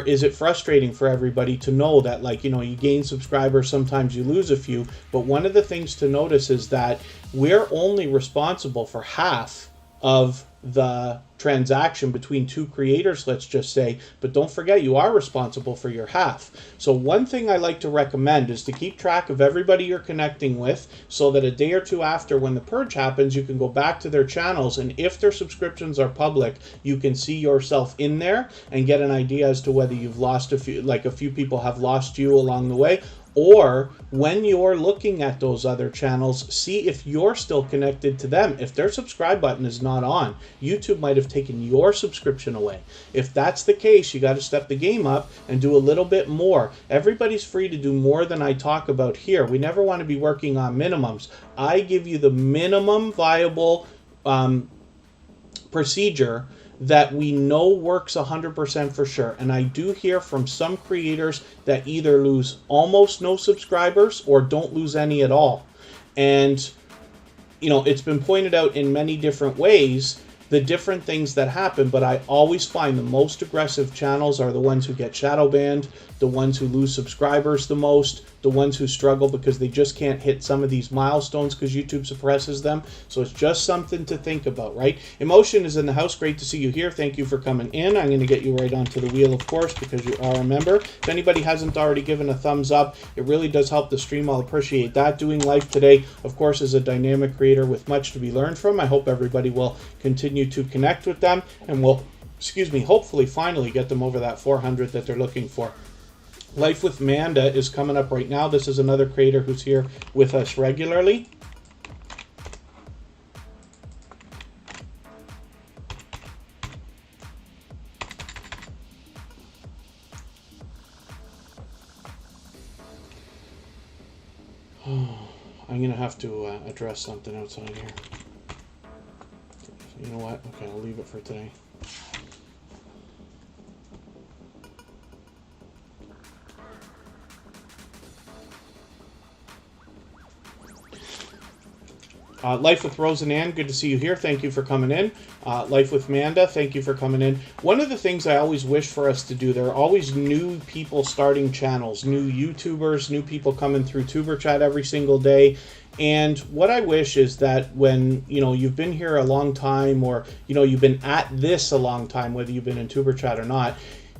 is it frustrating for everybody to know that, like, you know, you gain subscribers, sometimes you lose a few, but one of the things to notice is that we're only responsible for half of the transaction between two creators, let's just say, but don't forget you are responsible for your half. So one thing I like to recommend is to keep track of everybody you're connecting with, so that a day or two after when the purge happens, you can go back to their channels, and if their subscriptions are public, you can see yourself in there and get an idea as to whether you've lost a few people have lost you along the way. Or when you're looking at those other channels, see if you're still connected to them. If their subscribe button is not on, YouTube might have taken your subscription away. If that's the case, you got to step the game up and do a little bit more. Everybody's free to do more than I talk about here. We never want to be working on minimums. I give you the minimum viable procedure that we know works 100% for sure. And I do hear from some creators that either lose almost no subscribers or don't lose any at all. And, you know, it's been pointed out in many different ways, the different things that happen, but I always find the most aggressive channels are the ones who get shadow banned, the ones who lose subscribers the most, the ones who struggle because they just can't hit some of these milestones because YouTube suppresses them. So it's just something to think about, right? Emotion is in the house. Great to see you here. Thank you for coming in. I'm going to get you right onto the wheel, of course, because you are a member. If anybody hasn't already given a thumbs up, it really does help the stream. I'll appreciate that. Doing life today, of course, is a dynamic creator with much to be learned from. I hope everybody will continue to connect with them, and will, hopefully finally get them over that 400 that they're looking for. Life with Manda is coming up right now. This is another creator who's here with us regularly. I'm going to have to address something outside here. You know what? Okay, I'll leave it for today. Life with Rose and Ann, good to see you here. Thank you for coming in. Life with Manda, thank you for coming in. One of the things I always wish for us to do, there are always new people starting channels, new YouTubers, new people coming through Superchat every single day. And what I wish is that when, you've been here a long time, or, you've been at this a long time, whether you've been in Superchat or not,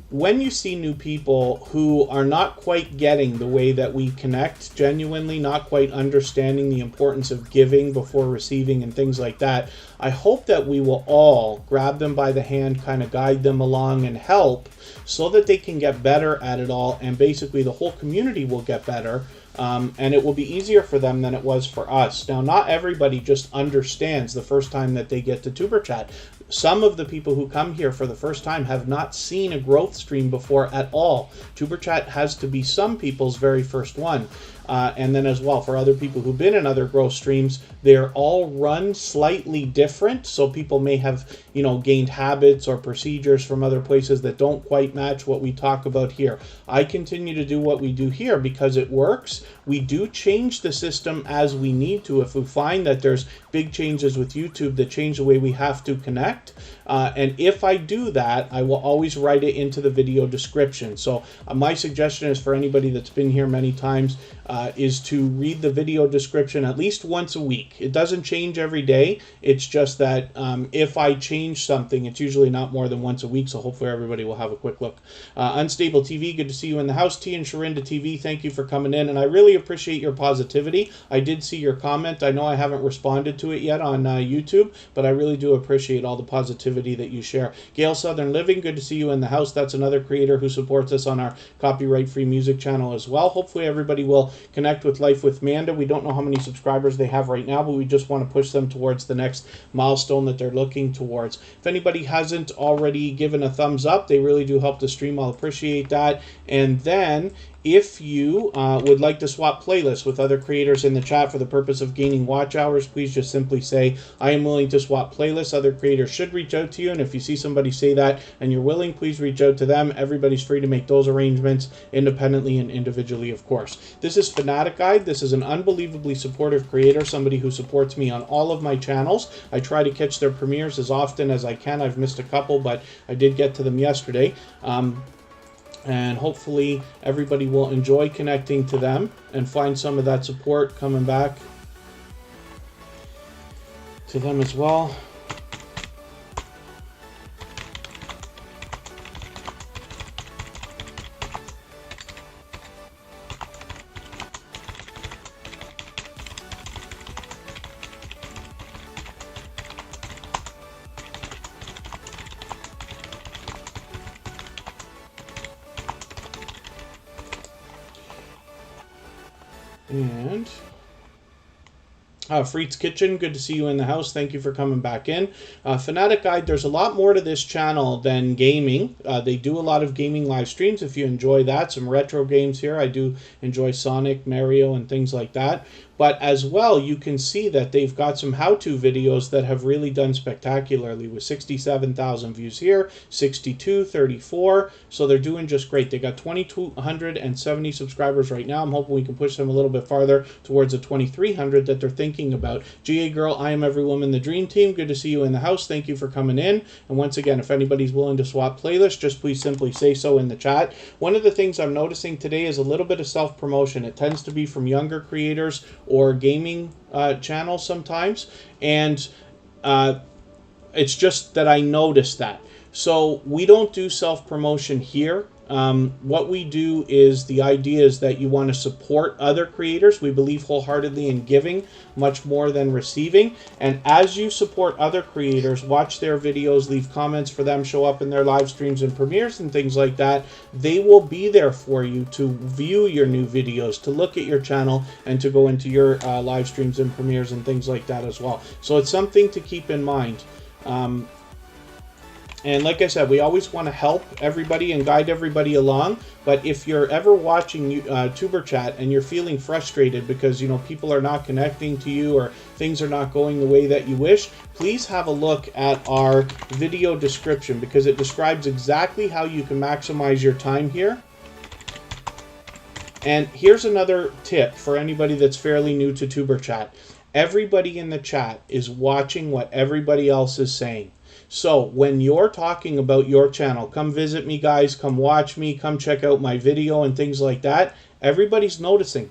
when you see new people who are not quite getting the way that we connect genuinely, not quite understanding the importance of giving before receiving and things like that, I hope that we will all grab them by the hand, kind of guide them along and help so that they can get better at it all, and basically the whole community will get better. And it will be easier for them than it was for us. Now, not everybody just understands the first time that they get to Superchat. Some of the people who come here for the first time have not seen a growth stream before at all. Superchat has to be some people's very first one. And then as well, for other people who've been in other growth streams, they're all run slightly different. So people may have, gained habits or procedures from other places that don't quite match what we talk about here. I continue to do what we do here because it works. We do change the system as we need to. If we find that there's big changes with YouTube that change the way we have to connect, and if I do that, I will always write it into the video description. So my suggestion is for anybody that's been here many times, is to read the video description at least once a week. It doesn't change every day. It's just that if I change something, it's usually not more than once a week, so hopefully everybody will have a quick look. Unstable TV, good to see you in the house. T and Sharinda TV, thank you for coming in, and I really appreciate your positivity. I did see your comment. I know I haven't responded to it yet on YouTube, but I really do appreciate all the positivity that you share. Gail Southern Living, good to see you in the house. That's another creator who supports us on our copyright-free music channel as well. Hopefully everybody will connect with Life with Manda. We don't know how many subscribers they have right now, but we just want to push them towards the next milestone that they're looking towards. If anybody hasn't already given a thumbs up, they really do help the stream. I'll appreciate that. And then if you would like to swap playlists with other creators in the chat for the purpose of gaining watch hours, please just simply say, I am willing to swap playlists. Other creators should reach out to you, and if you see somebody say that and you're willing, please reach out to them. Everybody's free to make those arrangements independently and individually, of course. This is Fanatic Guide. This is an unbelievably supportive creator, somebody who supports me on all of my channels. I try to catch their premieres as often as I can. I've missed a couple, but I did get to them yesterday. And hopefully everybody will enjoy connecting to them and find some of that support coming back to them as well. And Freed's Kitchen, good to see you in the house. Thank you for coming back in. Fanatic Guide, there's a lot more to this channel than gaming. They do a lot of gaming live streams if you enjoy that. Some retro games here. I do enjoy Sonic, Mario, and things like that. But as well, you can see that they've got some how-to videos that have really done spectacularly with 67,000 views here, 62, 34. So they're doing just great. They got 2,270 subscribers right now. I'm hoping we can push them a little bit farther towards the 2,300 that they're thinking about. GA Girl, I Am Every Woman, the Dream Team. Good to see you in the house. Thank you for coming in. And once again, if anybody's willing to swap playlists, just please simply say so in the chat. One of the things I'm noticing today is a little bit of self-promotion. It tends to be from younger creators or gaming channels sometimes, and it's just that I noticed that. So we don't do self-promotion here. What we do is, the idea is that you want to support other creators. We believe wholeheartedly in giving much more than receiving. And as you support other creators, watch their videos, leave comments for them, show up in their live streams and premieres and things like that, they will be there for you to view your new videos, to look at your channel, and to go into your live streams and premieres and things like that as well. So it's something to keep in mind. And like I said, we always want to help everybody and guide everybody along. But if you're ever watching Superchat and you're feeling frustrated because, people are not connecting to you or things are not going the way that you wish, please have a look at our video description, because it describes exactly how you can maximize your time here. And here's another tip for anybody that's fairly new to Superchat. Everybody in the chat is watching what everybody else is saying. So when you're talking about your channel, come visit me, guys, come watch me, come check out my video and things like that, everybody's noticing.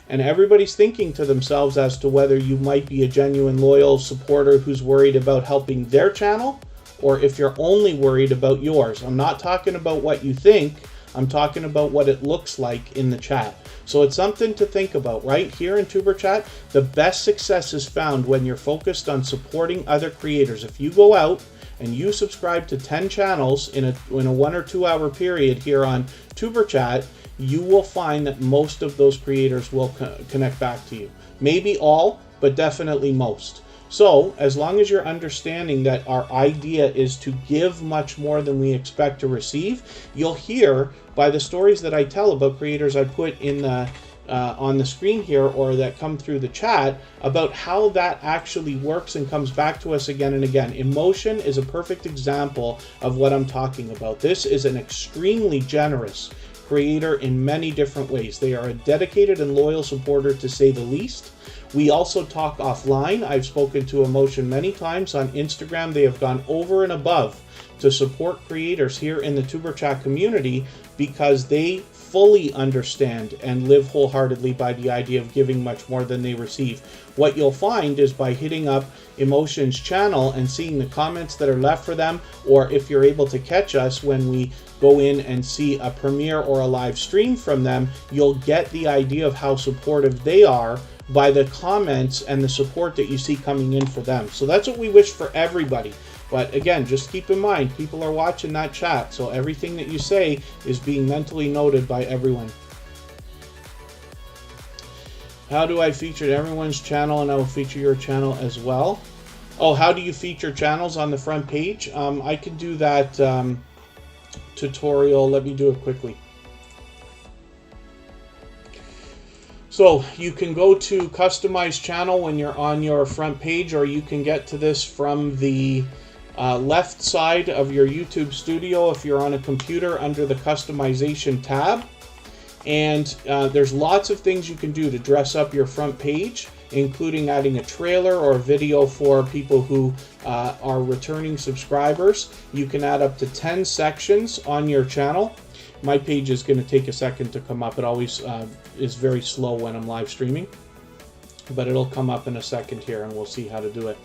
And everybody's thinking to themselves as to whether you might be a genuine loyal supporter who's worried about helping their channel, or if you're only worried about yours. I'm not talking about what you think, I'm talking about what it looks like in the chat. So it's something to think about, right? Here in Superchat, the best success is found when you're focused on supporting other creators. If you go out and you subscribe to 10 channels in a 1 or 2 hour period here on Superchat, you will find that most of those creators will connect back to you. Maybe all, but definitely most. So as long as you're understanding that our idea is to give much more than we expect to receive, you'll hear by the stories that I tell about creators I put in the on the screen here, or that come through the chat, about how that actually works and comes back to us again and again. Emotion is a perfect example of what I'm talking about. This is an extremely generous creator in many different ways. They are a dedicated and loyal supporter, to say the least. We also talk offline. I've spoken to Emotion many times on Instagram. They have gone over and above to support creators here in the Superchat community because they fully understand and live wholeheartedly by the idea of giving much more than they receive. What you'll find is by hitting up Emotion's channel and seeing the comments that are left for them, or if you're able to catch us when we go in and see a premiere or a live stream from them, you'll get the idea of how supportive they are by the comments and the support that you see coming in for them. So that's what we wish for everybody. But again, just keep in mind, people are watching that chat, so everything that you say is being mentally noted by everyone. How do I feature everyone's channel, and I will feature your channel as well? Oh, how do you feature channels on the front page? I can do that tutorial. Let me do it quickly. So you can go to customize channel when you're on your front page, or you can get to this from the left side of your YouTube studio if you're on a computer under the customization tab. And there's lots of things you can do to dress up your front page, including adding a trailer or a video for people who are returning subscribers. You can add up to 10 sections on your channel. My page is going to take a second to come up. It always is very slow when I'm live streaming, but it'll come up in a second here and we'll see how to do it.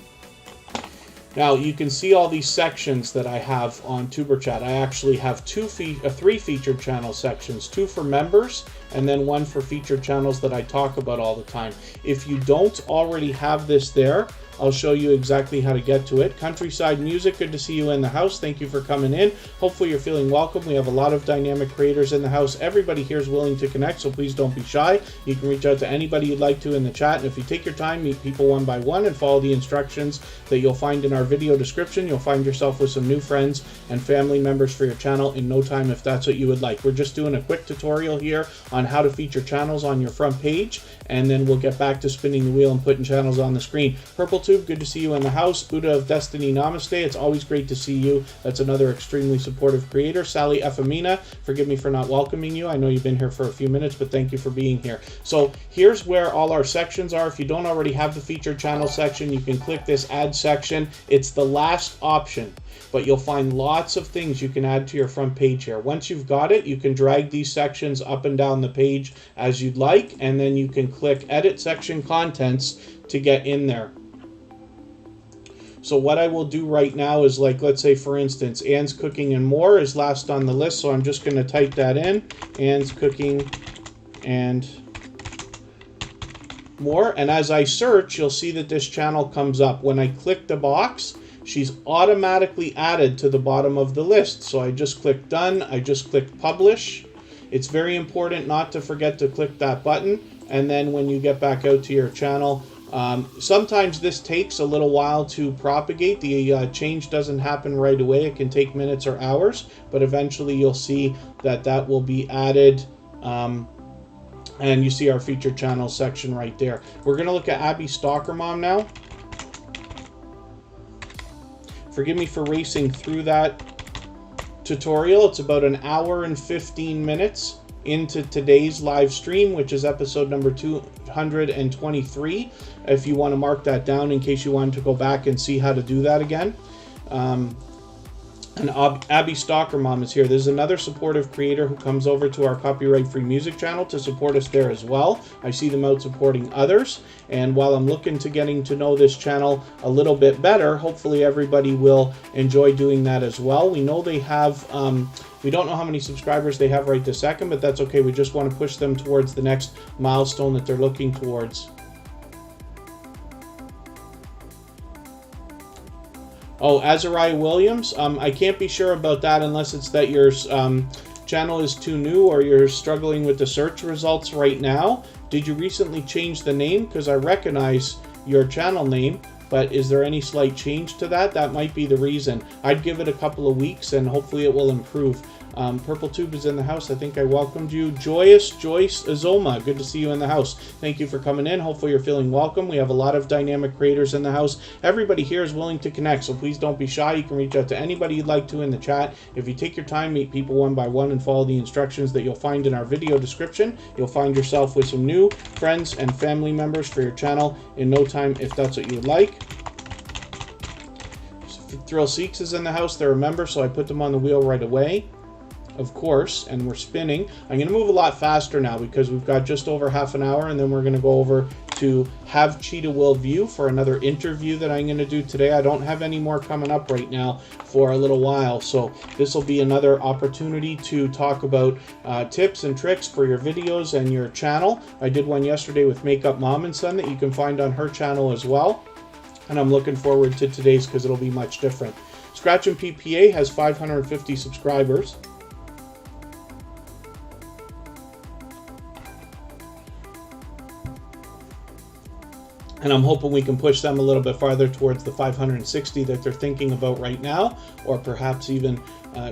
Now you can see all these sections that I have on Superchat. I actually have three featured channel sections, 2 for members and then 1 for featured channels that I talk about all the time. If you don't already have this there, I'll show you exactly how to get to it. Countryside Music, good to see you in the house. Thank you for coming in. Hopefully you're feeling welcome. We have a lot of dynamic creators in the house. Everybody here is willing to connect, so please don't be shy. You can reach out to anybody you'd like to in the chat. And if you take your time, meet people one by one and follow the instructions that you'll find in our video description, you'll find yourself with some new friends and family members for your channel in no time if that's what you would like. We're just doing a quick tutorial here on how to feature channels on your front page, and then we'll get back to spinning the wheel and putting channels on the screen. Purple Tube, good to see you in the house. Buddha of Destiny, namaste. It's always great to see you. That's another extremely supportive creator. Sally Efamina, forgive me for not welcoming you. I know you've been here for a few minutes, but thank you for being here. So here's where all our sections are. If you don't already have the featured channel section, you can click this add section. It's the last option, but you'll find lots of things you can add to your front page here. Once you've got it, you can drag these sections up and down the page as you'd like, and then you can click edit section contents to get in there. So what I will do right now is, like, let's say for instance, Anne's Cooking and More is last on the list, so I'm just going to type that in, Anne's Cooking and More, and as I search, you'll see that this channel comes up. When I click the box, she's automatically added to the bottom of the list. So I just click done, I just click publish. It's very important not to forget to click that button, and then when you get back out to your channel, sometimes this takes a little while to propagate. The change doesn't happen right away. It can take minutes or hours, but eventually you'll see that that will be added. And you see our featured channel section right there. We're going to look at Abby Stalker Mom now. Forgive me for racing through that tutorial. It's about an hour and 15 minutes. into today's live stream, which is episode number 223, if you want to mark that down in case you wanted to go back and see how to do that again. And Abby Stalker Mom is here. There's another supportive creator who comes over to our copyright-free music channel to support us there as well. I see them out supporting others. And while I'm looking to getting to know this channel a little bit better, hopefully everybody will enjoy doing that as well. We know they have, we don't know how many subscribers they have right this second, but that's okay. We just want to push them towards the next milestone that they're looking towards. Oh, Azariah Williams, I can't be sure about that unless it's that your channel is too new or you're struggling with the search results right now. Did you recently change the name? Because I recognize your channel name, but is there any slight change to that? That might be the reason. I'd give it a couple of weeks and hopefully it will improve. Purple Tube is in the house. I think I welcomed you. Joyce Azoma, good to see you in the house. Thank you for coming in. Hopefully you're feeling welcome. We have a lot of dynamic creators in the house. Everybody here is willing to connect, so please don't be shy. You can reach out to anybody you'd like to in the chat. If you take your time, meet people one by one, and follow the instructions that you'll find in our video description, you'll find yourself with some new friends and family members for your channel in no time if that's what you would like. Thrill Seeks is in the house. They're a member, so I put them on the wheel right away. Of course, and we're spinning. I'm going to move a lot faster now because we've got just over half an hour, and then we're going to go over to Have Cheetah Will View for another interview that I'm going to do today. I don't have any more coming up right now for a little while, so this will be another opportunity to talk about tips and tricks for your videos and your channel. I did one yesterday with Makeup Mom and Son that you can find on her channel as well, and I'm looking forward to today's because it'll be much different. Scratch and PPA has 550 subscribers. And I'm hoping we can push them a little bit farther towards the 560 that they're thinking about right now, or perhaps even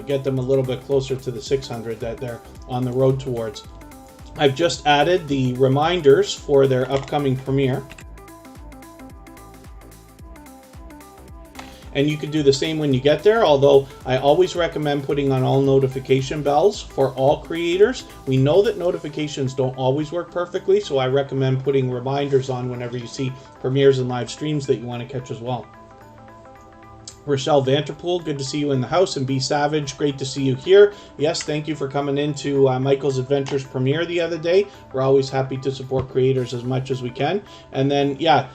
get them a little bit closer to the 600 that they're on the road towards. I've just added the reminders for their upcoming premiere. And you can do the same when you get there, although I always recommend putting on all notification bells for all creators. We know that notifications don't always work perfectly, so I recommend putting reminders on whenever you see premieres and live streams that you want to catch as well. Rochelle Vanterpool, good to see you in the house. And B Savage, great to see you here. Yes, thank you for coming into Michael's Adventures premiere the other day. We're always happy to support creators as much as we can. And then, yeah,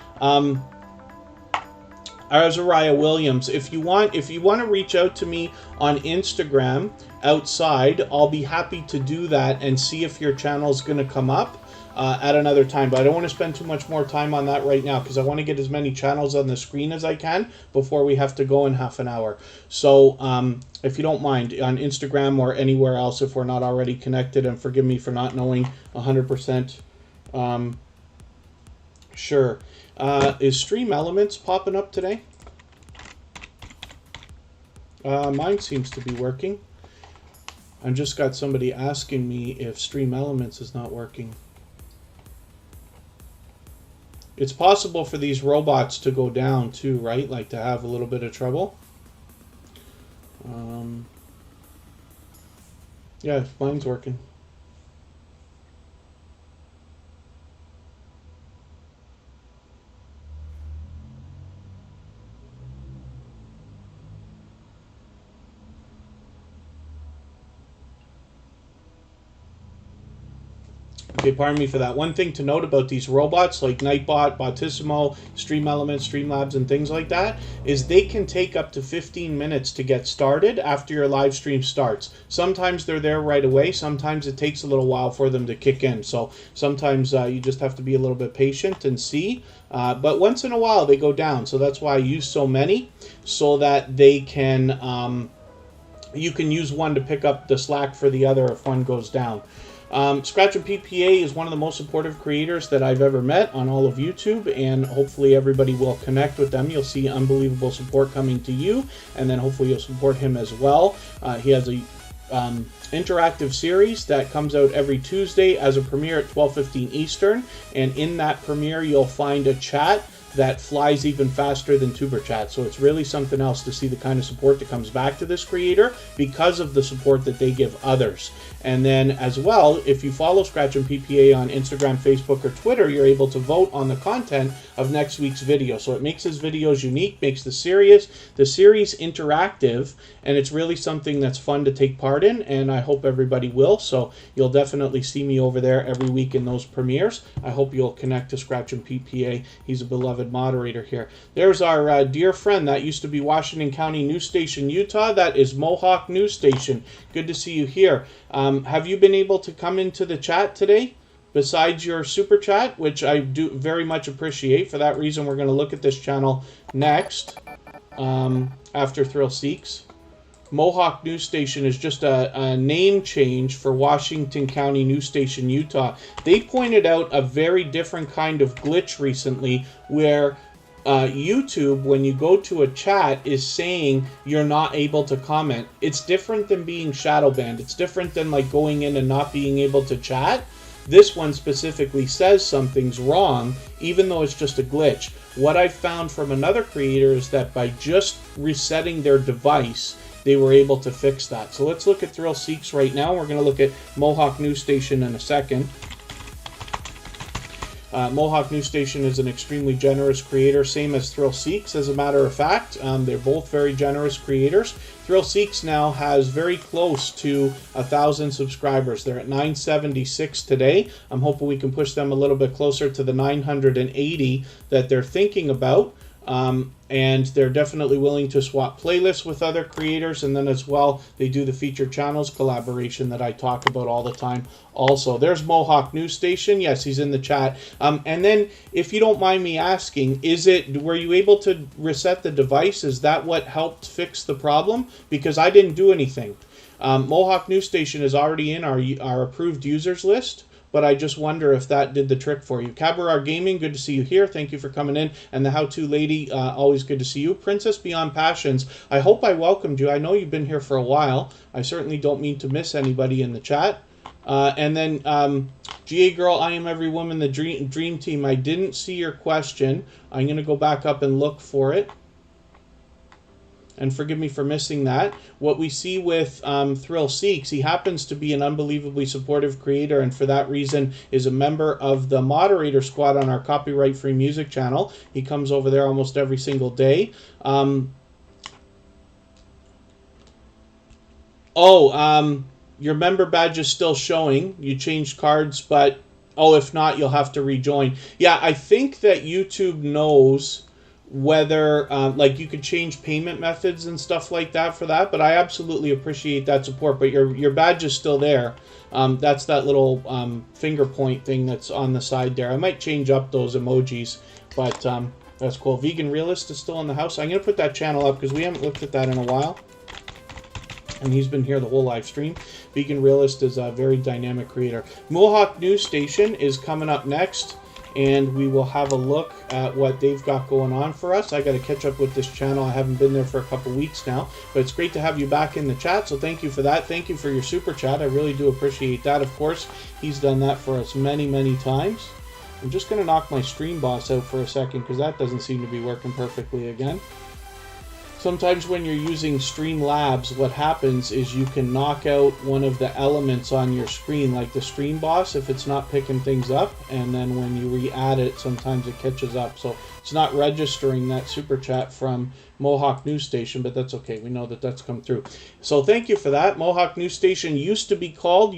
Azariah Williams, if you want to reach out to me on Instagram outside, I'll be happy to do that and see if your channel is going to come up at another time. But I don't want to spend too much more time on that right now because I want to get as many channels on the screen as I can before we have to go in half an hour. So if you don't mind, on Instagram or anywhere else if we're not already connected, and forgive me for not knowing 100%. Sure. Is Stream Elements popping up today? Mine seems to be working. I've just got somebody asking me if Stream Elements is not working. It's possible for these robots to go down too, right? Like to have a little bit of trouble. Yeah, mine's working. Okay, pardon me for that. One thing to note about these robots like Nightbot, Botissimo, Stream Elements, Streamlabs, and things like that is they can take up to 15 minutes to get started after your live stream starts. Sometimes they're there right away. Sometimes it takes a little while for them to kick in. So sometimes you just have to be a little bit patient and see. But once in a while they go down. So that's why I use so many, so that they can you can use one to pick up the slack for the other if one goes down. Scratch and PPA is one of the most supportive creators that I've ever met on all of YouTube, and hopefully everybody will connect with them. You'll see unbelievable support coming to you, and then hopefully you'll support him as well. He has a interactive series that comes out every Tuesday as a premiere at 12:15 Eastern, and in that premiere you'll find a chat that flies even faster than Superchat. So it's really something else to see the kind of support that comes back to this creator because of the support that they give others. And then as well, if you follow Scratch and PPA on Instagram, Facebook, or Twitter, you're able to vote on the content of next week's video. So it makes his videos unique, makes the series interactive, and it's really something that's fun to take part in, and I hope everybody will. So you'll definitely see me over there every week in those premieres. I hope you'll connect to Scratch and PPA. He's a beloved moderator here. There's our dear friend. That used to be Washington County News Station, Utah. That is Mohawk News Station. Good to see you here. Have you been able to come into the chat today? Besides your super chat, which I do very much appreciate. For that reason, we're going to look at this channel next after Thrill Seeks. Mohawk News Station is just a name change for Washington County News Station, Utah. They pointed out a very different kind of glitch recently where YouTube, when you go to a chat, is saying you're not able to comment. It's different than being shadow banned. It's different than like going in and not being able to chat. This one specifically says something's wrong, even though it's just a glitch. What I found from another creator is that by just resetting their device, they were able to fix that. So let's look at Thrill Seeks right now. We're going to look at Mohawk News Station in a second. Mohawk News Station is an extremely generous creator, same as Thrill Seeks, as a matter of fact. They're both very generous creators. Thrill Seeks now has very close to 1,000 subscribers. They're at 976 today. I'm hoping we can push them a little bit closer to the 980 that they're thinking about. And they're definitely willing to swap playlists with other creators, and then as well they do the featured channels collaboration that I talk about all the time. Also, there's Mohawk News Station. Yes, he's in the chat. And then, if you don't mind me asking, were you able to reset the device? Is that what helped fix the problem? Because I didn't do anything. Mohawk News Station is already in our approved users list. But I just wonder if that did the trick for you. Cabarar Gaming, good to see you here. Thank you for coming in. And the How-To Lady, always good to see you. Princess Beyond Passions, I hope I welcomed you. I know you've been here for a while. I certainly don't mean to miss anybody in the chat. And then GA Girl, I Am Every Woman, the Dream Team. I didn't see your question. I'm going to go back up and look for it. And forgive me for missing that. What we see with Thrill Seeks, he happens to be an unbelievably supportive creator, and for that reason is a member of the moderator squad on our copyright-free music channel. He comes over there almost every single day. Your member badge is still showing. You changed cards, but if not, you'll have to rejoin. Yeah, I think that YouTube knows whether like you could change payment methods and stuff like that for that, but I absolutely appreciate that support. But your badge is still there. That's that little finger point thing that's on the side there. I might change up those emojis, but that's cool. Vegan Realist is still in the house. I'm gonna put that channel up because we haven't looked at that in a while, and he's been here the whole live stream. Vegan Realist is a very dynamic creator. Mohawk News Station is coming up next, and we will have a look at what they've got going on for us. I got to catch up with this channel. I haven't been there for a couple weeks now, but it's great to have you back in the chat, so thank you for that. Thank you for your super chat. I really do appreciate that. Of course, he's done that for us many, many times. I'm just going to knock my stream boss out for a second because that doesn't seem to be working perfectly again. Sometimes when you're using Streamlabs, what happens is you can knock out one of the elements on your screen, like the stream boss, if it's not picking things up, and then when you re-add it, sometimes it catches up. So it's not registering that super chat from Mohawk News Station, but that's okay. We know that that's come through. So thank you for that. Mohawk News Station used to be called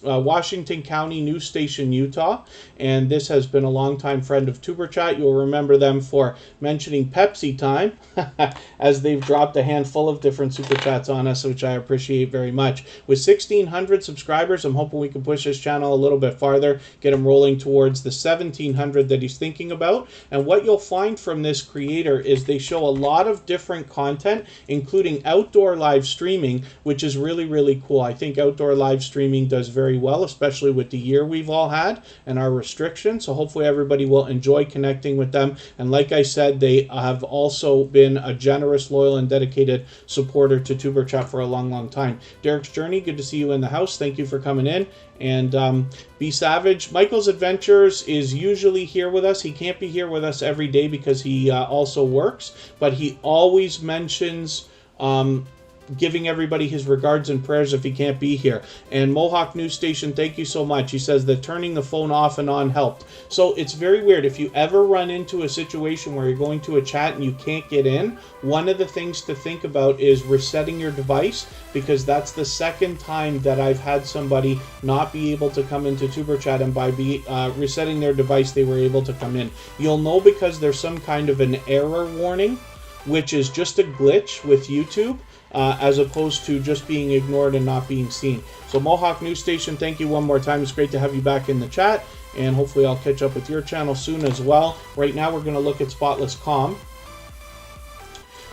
Washington County News Station, Utah, and this has been a longtime friend of Superchat. You'll remember them for mentioning Pepsi Time, as they've dropped a handful of different super chats on us, which I appreciate very much. With 1,600 subscribers, I'm hoping we can push this channel a little bit farther, get him rolling towards the 1,700 that he's thinking about. And what you'll find from this creator is they show a lot of different content, including outdoor live streaming, which is really, really cool. I think outdoor live streaming does very well, especially with the year we've all had and our restrictions. So hopefully everybody will enjoy connecting with them. And like I said, they have also been a generous, loyal, and dedicated supporter to Superchat for a long, long time. Derek's Journey, good to see you in the house. Thank you for coming in. And Be Savage. Michael's Adventures is usually here with us. He can't be here with us every day because he also works, but he always mentions giving everybody his regards and prayers if he can't be here. And Mohawk News Station, thank you so much. He says that turning the phone off and on helped. So it's very weird. If you ever run into a situation where you're going to a chat and you can't get in, one of the things to think about is resetting your device, because that's the second time that I've had somebody not be able to come into Superchat, and by resetting their device, they were able to come in. You'll know because there's some kind of an error warning, which is just a glitch with YouTube, as opposed to just being ignored and not being seen. So Mohawk News Station, thank you one more time. It's great to have you back in the chat, and hopefully I'll catch up with your channel soon as well. Right now we're going to look at Spotless Calm.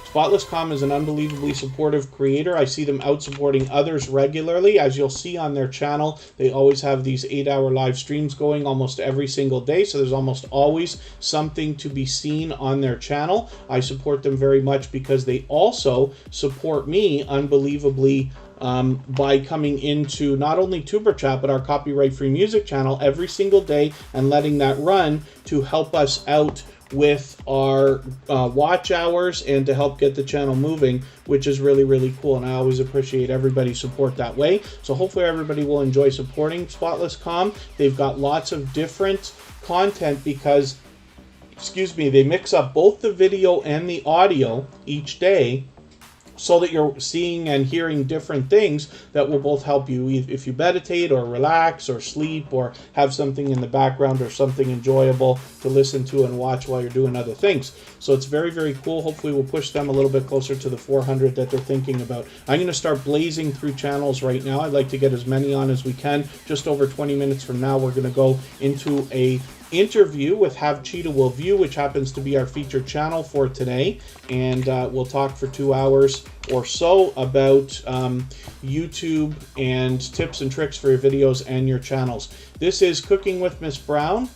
Spotless Calm is an unbelievably supportive creator. I see them out supporting others regularly. As you'll see on their channel, they always have these 8-hour live streams going almost every single day. So there's almost always something to be seen on their channel. I support them very much because they also support me unbelievably by coming into not only Superchat, but our copyright-free music channel every single day and letting that run to help us out with our watch hours and to help get the channel moving, which is really, really cool. And I always appreciate everybody's support that way. So hopefully everybody will enjoy supporting Spotless Calm. They've got lots of different content because, excuse me, they mix up both the video and the audio each day, so that you're seeing and hearing different things that will both help you if you meditate or relax or sleep or have something in the background or something enjoyable to listen to and watch while you're doing other things. So it's very, very cool. Hopefully we'll push them a little bit closer to the 400 that they're thinking about. I'm going to start blazing through channels right now. I'd like to get as many on as we can. Just over 20 minutes from now, we're going to go into a interview with Have Cheetah Will View, which happens to be our featured channel for today, and we'll talk for 2 hours or so about YouTube and tips and tricks for your videos and your channels. This is Cooking with Miss Brown.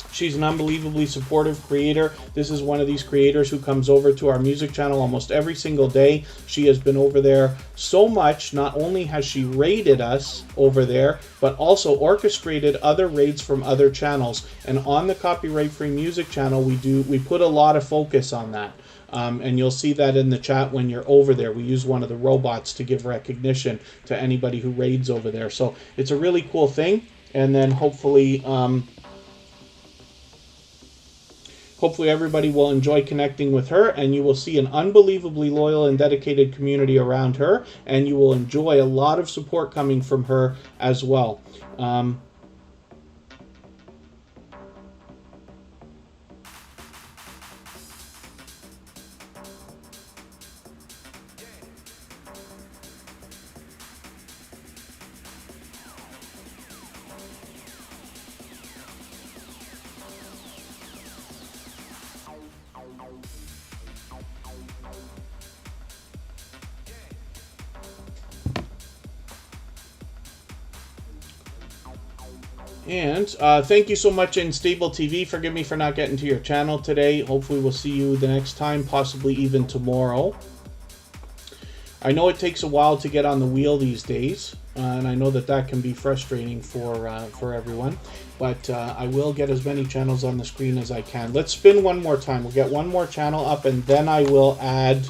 She's an unbelievably supportive creator. This is one of these creators who comes over to our music channel almost every single day. She has been over there so much. Not only has she raided us over there, but also orchestrated other raids from other channels. And on the copyright-free music channel, we put a lot of focus on that. And you'll see that in the chat when you're over there. We use one of the robots to give recognition to anybody who raids over there. So it's a really cool thing. And then hopefully everybody will enjoy connecting with her, and you will see an unbelievably loyal and dedicated community around her, and you will enjoy a lot of support coming from her as well. And thank you so much, Unstable TV. Forgive me for not getting to your channel today. Hopefully we'll see you the next time, possibly even tomorrow. I know it takes a while to get on the wheel these days, and I know that that can be frustrating for everyone. But I will get as many channels on the screen as I can. Let's spin one more time. We'll get one more channel up, and then I will add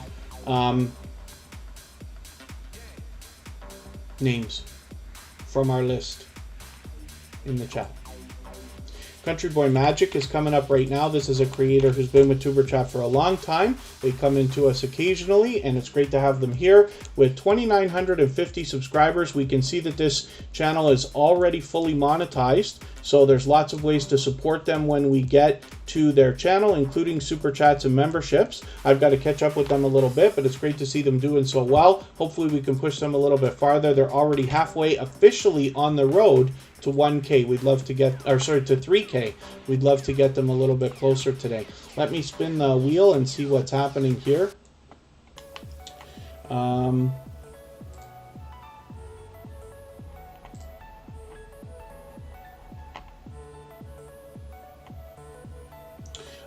names from our list in the chat. Country Boy Magic is coming up right now. This is a creator who's been with Superchat for a long time. They come into us occasionally, and it's great to have them here. With 2,950 subscribers, we can see that this channel is already fully monetized. So there's lots of ways to support them when we get to their channel, including super chats and memberships. I've got to catch up with them a little bit, but it's great to see them doing so well. Hopefully we can push them a little bit farther. They're already halfway officially on the road to 1K. We'd love to get, or sorry, to 3K. We'd love to get them a little bit closer today. Let me spin the wheel and see what's happening here.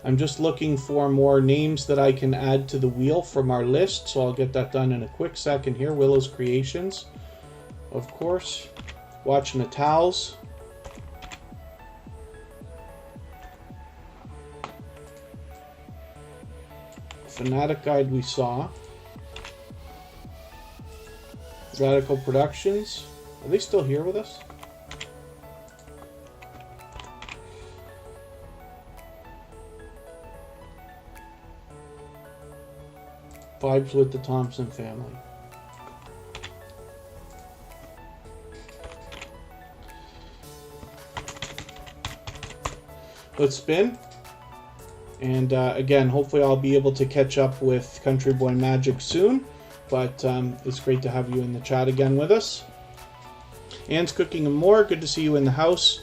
I'm just looking for more names that I can add to the wheel from our list, so I'll get that done in a quick second here. Willow's Creations, of course. Watch Natal's. Fanatic Guide we saw. Radical Productions. Are they still here with us? Vibes with the Thompson family. Let's spin. And again, hopefully I'll be able to catch up with Country Boy Magic soon. But it's great to have you in the chat again with us. Anne's Cooking and More, good to see you in the house.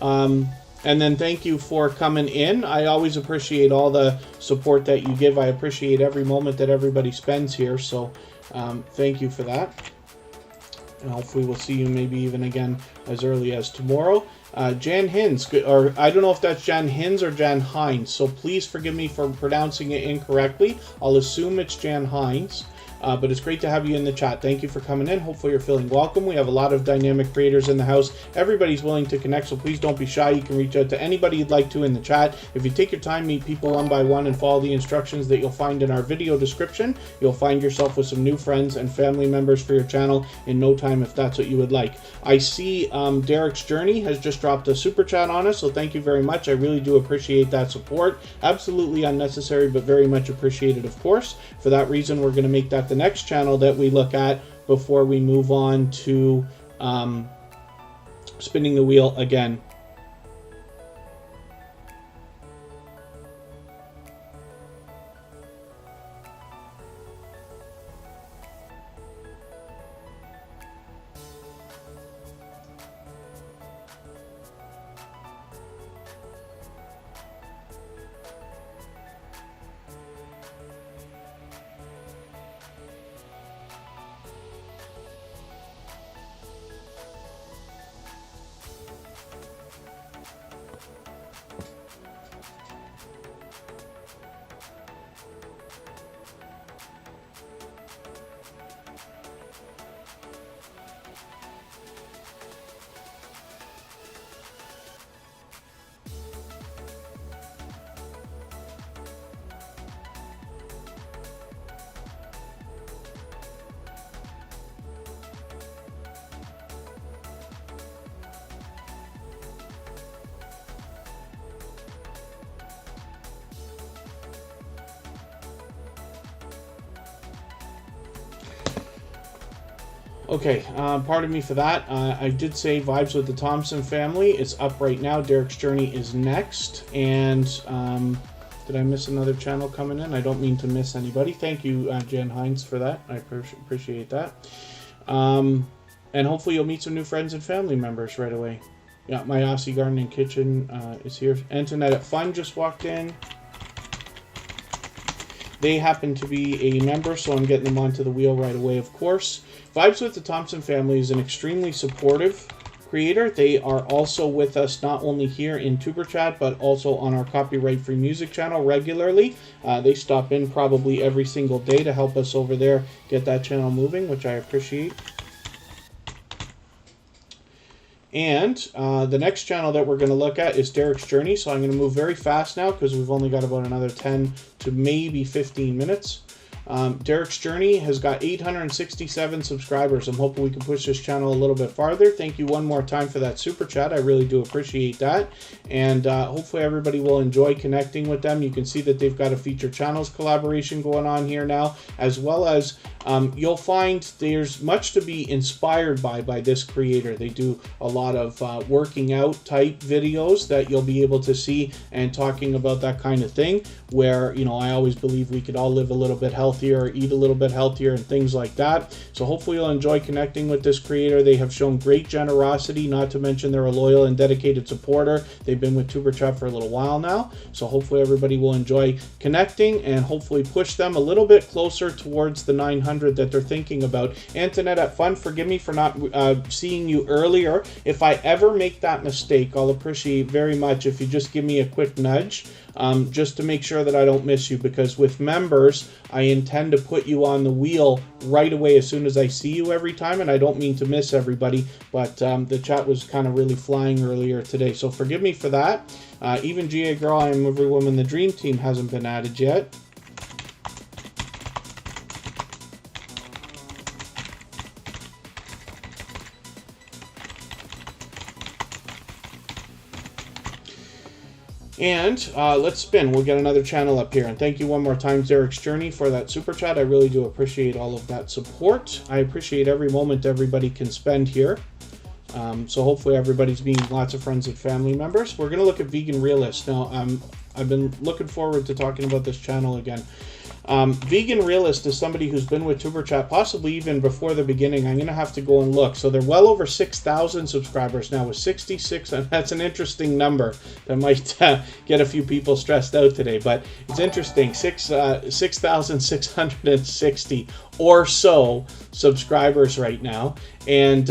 And then thank you for coming in. I always appreciate all the support that you give. I appreciate every moment that everybody spends here. So thank you for that. And hopefully we'll see you maybe even again as early as tomorrow. Jan Hins, or I don't know if that's Jan Hins or Jan Hines, so please forgive me for pronouncing it incorrectly. I'll assume it's Jan Hines. But it's great to have you in the chat. Thank you for coming in. Hopefully you're feeling welcome. We have a lot of dynamic creators in the house. Everybody's willing to connect, so please don't be shy. You can reach out to anybody you'd like to in the chat. If you take your time, meet people one by one, and follow the instructions that you'll find in our video description, you'll find yourself with some new friends and family members for your channel in no time if that's what you would like. I see Derek's Journey has just dropped a super chat on us, so thank you very much. I really do appreciate that support. Absolutely unnecessary, but very much appreciated, of course. For that reason, we're going to make that the next channel that we look at before we move on to spinning the wheel again. Okay, pardon me for that. I did say Vibes with the Thompson family. It's up right now. Derek's Journey is next. And did I miss another channel coming in? I don't mean to miss anybody. Thank you, Jan Hines, for that. I appreciate that. And hopefully you'll meet some new friends and family members right away. Yeah, my Aussie Garden and Kitchen is here. Antoinette at Fun just walked in. They happen to be a member, so I'm getting them onto the wheel right away, of course. Vibes with the Thompson family is an extremely supportive creator. They are also with us not only here in Superchat, but also on our copyright-free music channel regularly. They stop in probably every single day to help us over there get that channel moving, which I appreciate. And the next channel that we're going to look at is Derek's Journey. So I'm going to move very fast now because we've only got about another 10 to maybe 15 minutes. Derek's Journey has got 867 subscribers. I'm hoping we can push this channel a little bit farther. Thank you one more time for that super chat. I really do appreciate that. And hopefully everybody will enjoy connecting with them. You can see that they've got a featured channels collaboration going on here now, as well as you'll find there's much to be inspired by this creator. They do a lot of working out type videos that you'll be able to see, and talking about that kind of thing where, you know, I always believe we could all live a little bit healthier, eat a little bit healthier, and things like that. So hopefully you'll enjoy connecting with this creator. They have shown great generosity, not to mention they're a loyal and dedicated supporter. They've been with Superchat for a little while now. So hopefully everybody will enjoy connecting and hopefully push them a little bit closer towards the 900 that they're thinking about. Antoinette at Fun, forgive me for not seeing you earlier. If I ever make that mistake, I'll appreciate very much if you just give me a quick nudge, just to make sure that I don't miss you, because with members, I intend to put you on the wheel right away as soon as I see you every time, and I don't mean to miss everybody, but the chat was kind of really flying earlier today, so forgive me for that. Even GA Girl, I Am Every Woman, the Dream Team hasn't been added yet. And let's spin. We'll get another channel up here. And thank you one more time, Derek's Journey, for that super chat. I really do appreciate all of that support. I appreciate every moment everybody can spend here. So hopefully everybody's meeting lots of friends and family members. We're going to look at Vegan Realist. Now, I've been looking forward to talking about this channel again. Vegan Realist is somebody who's been with Superchat possibly even before the beginning. I'm going to have to go and look. So they're well over 6,000 subscribers now with 66. And that's an interesting number that might get a few people stressed out today. But it's interesting. 6,660 or so subscribers right now. And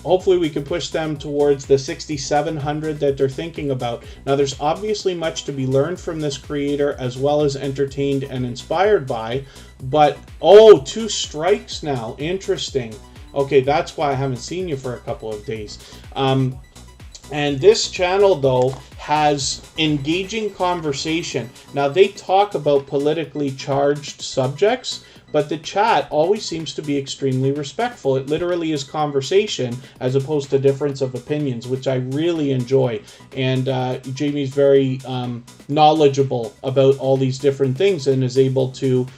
hopefully we can push them towards the 6,700 that they're thinking about. Now, there's obviously much to be learned from this creator as well as entertained and inspired by. But, oh, 2 strikes now. Interesting. Okay, that's why I haven't seen you for a couple of days. And this channel, though, has engaging conversation. Now, they talk about politically charged subjects, but the chat always seems to be extremely respectful. It literally is conversation as opposed to difference of opinions, which I really enjoy. And Jamie's very knowledgeable about all these different things and is able to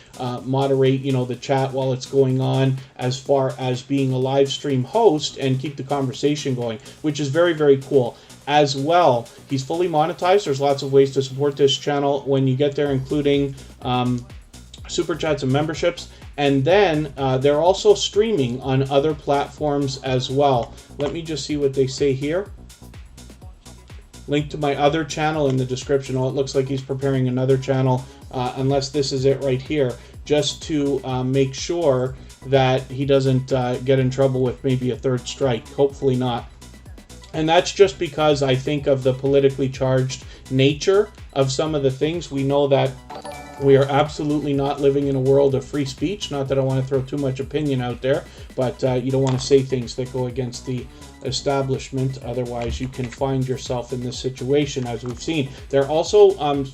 moderate, the chat while it's going on, as far as being a live stream host and keep the conversation going, which is very, very cool. As well, he's fully monetized. There's lots of ways to support this channel when you get there, including super chats and memberships, and then they're also streaming on other platforms as well. Let me just see what they say here. Link to my other channel in the description. Oh, it looks like he's preparing another channel, unless this is it right here, just to make sure that he doesn't get in trouble with maybe a 3rd strike. Hopefully not. And that's just because I think of the politically charged nature of some of the things. We know that we are absolutely not living in a world of free speech. Not that I want to throw too much opinion out there, but you don't want to say things that go against the establishment. Otherwise, you can find yourself in this situation, as we've seen. They're also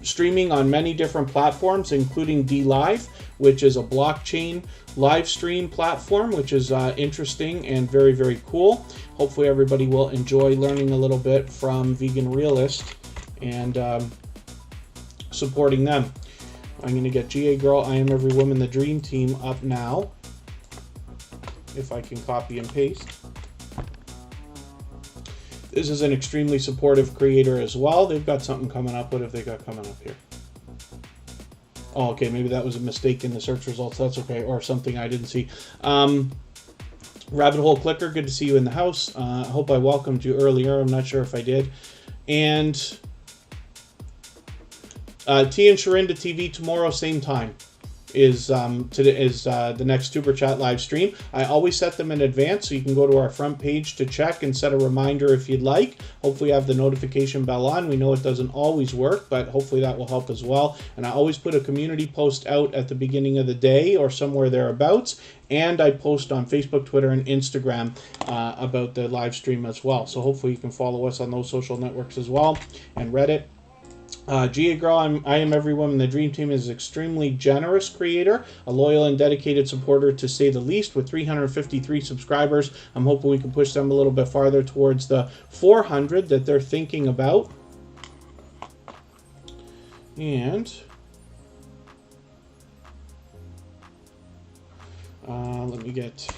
streaming on many different platforms, including DLive, which is a blockchain live stream platform, which is interesting and very, very cool. Hopefully everybody will enjoy learning a little bit from Vegan Realist and supporting them. I'm going to get GA Girl, I Am Every Woman, the Dream Team up now, if I can copy and paste. This is an extremely supportive creator as well. They've got something coming up. What have they got coming up here? Oh, okay, maybe that was a mistake in the search results. That's okay, or something I didn't see. Rabbit Hole Clicker, good to see you in the house. I hope I welcomed you earlier. I'm not sure if I did. And T and Sharinda TV tomorrow, same time, is the next Super Chat live stream. I always set them in advance, so you can go to our front page to check and set a reminder if you'd like. Hopefully you have the notification bell on. We know it doesn't always work, but hopefully that will help as well. And I always put a community post out at the beginning of the day or somewhere thereabouts, and I post on Facebook, Twitter, and Instagram about the live stream as well. So hopefully you can follow us on those social networks as well, and Reddit. GA Girl, I Am Every Woman, the Dream Team is an extremely generous creator, a loyal and dedicated supporter to say the least, with 353 subscribers. I'm hoping we can push them a little bit farther towards the 400 that they're thinking about. And let me get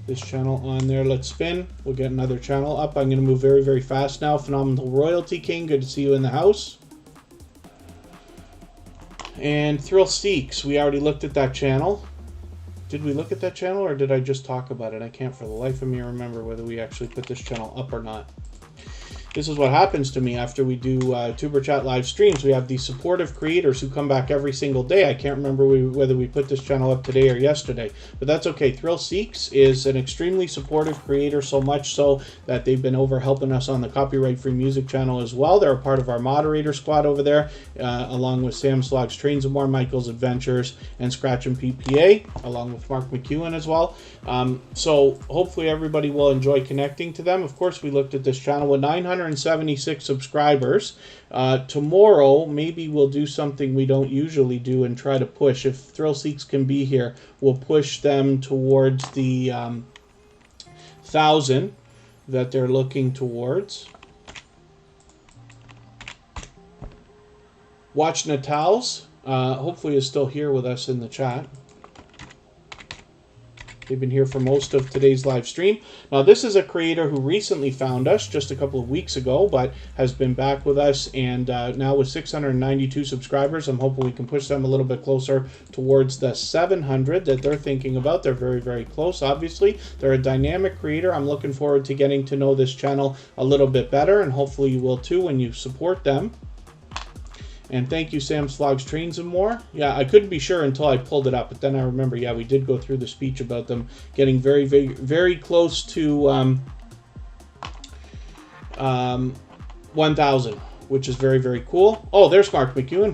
this channel on there. Let's spin. We'll get another channel up. I'm going to move very, very fast now. Phenomenal Royalty King, good to see you in the house. And Thrill Steaks, we already looked at that channel. Did we look at that channel, or did I just talk about it? I can't for the life of me remember whether we actually put this channel up or not. This is what happens to me after we do Tuber Chat live streams. We have these supportive creators who come back every single day. I can't remember whether we put this channel up today or yesterday, but that's okay. Thrill Seeks is an extremely supportive creator, so much so that they've been over helping us on the copyright-free music channel as well. They're a part of our moderator squad over there, along with Sam Slog's Trains and More, Michael's Adventures, and Scratch and PPA, along with Mark McEwen as well. So hopefully everybody will enjoy connecting to them. Of course, we looked at this channel with 976 subscribers. Tomorrow, maybe we'll do something we don't usually do and try to push. If Thrill Seeks can be here, we'll push them towards the 1,000 that they're looking towards. Watch Natals, hopefully is still here with us in the chat. They've been here for most of today's live stream. Now, this is a creator who recently found us just a couple of weeks ago, but has been back with us, and now with 692 subscribers, I'm hoping we can push them a little bit closer towards the 700 that they're thinking about. They're very, very close, obviously. They're a dynamic creator. I'm looking forward to getting to know this channel a little bit better, and hopefully you will too when you support them. And thank you, Sam's Vlogs, Trains, and More. Yeah, I couldn't be sure until I pulled it up, but then I remember, yeah, we did go through the speech about them getting very, very, very close to 1,000, which is very, very cool. Oh, there's Mark McEwen.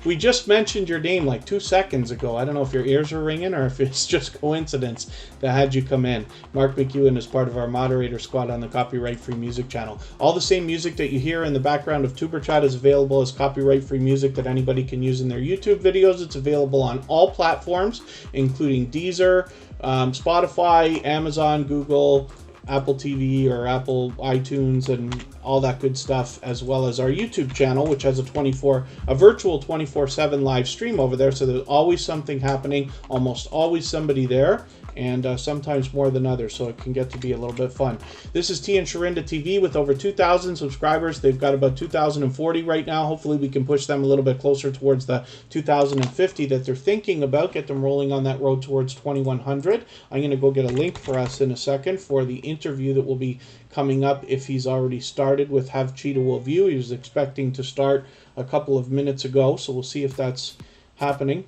We just mentioned your name like 2 seconds ago. I don't know if your ears are ringing or if it's just coincidence that had you come in. Mark McEwen is part of our moderator squad on the Copyright-Free Music channel. All the same music that you hear in the background of Superchat is available as copyright-free music that anybody can use in their YouTube videos. It's available on all platforms, including Deezer, Spotify, Amazon, Google, Apple TV or Apple iTunes, and all that good stuff, as well as our YouTube channel, which has a virtual 24/7 live stream over there. So there's always something happening, almost always somebody there, and sometimes more than others, so it can get to be a little bit fun. This is T and Sharinda TV with over 2,000 subscribers. They've got about 2,040 right now. Hopefully we can push them a little bit closer towards the 2,050 that they're thinking about, get them rolling on that road towards 2,100. I'm going to go get a link for us in a second for the interview that will be coming up, if he's already started, with Have Cheetah Will View. He was expecting to start a couple of minutes ago, so we'll see if that's happening.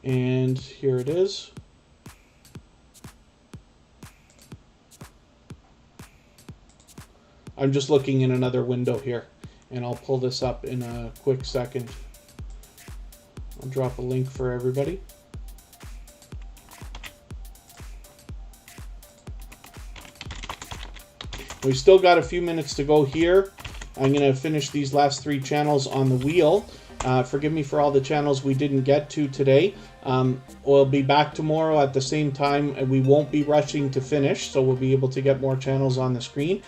And here it is. I'm just looking in another window here, and I'll pull this up in a quick second. I'll drop a link for everybody. We've still got a few minutes to go here. I'm going to finish these last 3 channels on the wheel. Forgive me for all the channels we didn't get to today. We'll be back tomorrow at the same time, and we won't be rushing to finish, so we'll be able to get more channels on the screen.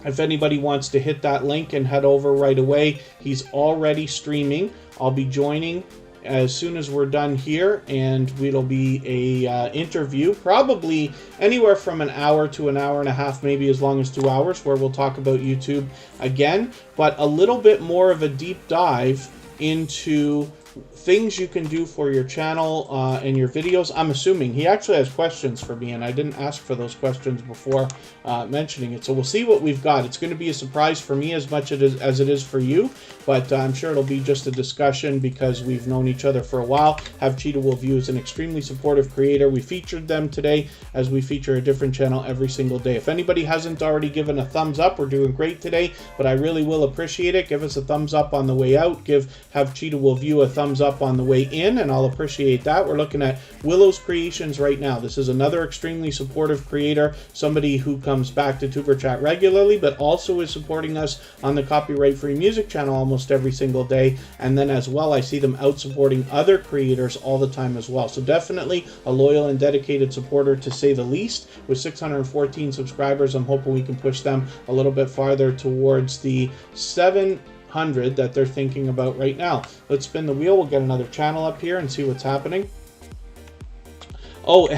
If anybody wants to hit that link and head over right away, he's already streaming. I'll be joining as soon as we're done here, and it'll be a interview, probably anywhere from an hour to an hour and a half, maybe as long as 2 hours, where we'll talk about YouTube again, but a little bit more of a deep dive into things you can do for your channel and your videos. I'm assuming he actually has questions for me, and I didn't ask for those questions before mentioning it. So we'll see what we've got. It's going to be a surprise for me as much as it is for you, but I'm sure it'll be just a discussion because we've known each other for a while. Have Cheetah Will View is an extremely supportive creator. We featured them today as we feature a different channel every single day. If anybody hasn't already given a thumbs up, we're doing great today, but I really will appreciate it. Give us a thumbs up on the way out. Give Have Cheetah Will View a thumbs up on the way in, and I'll appreciate that. We're looking at Willow's Creations right now. This is another extremely supportive creator, somebody who comes back to Tuber Chat regularly, but also is supporting us on the Copyright-Free Music channel almost every single day. And then as well, I see them out supporting other creators all the time as well. So definitely a loyal and dedicated supporter, to say the least. With 614 subscribers, I'm hoping we can push them a little bit farther towards the 700 that they're thinking about right now. Let's spin the wheel. We'll get another channel up here and see what's happening. Oh,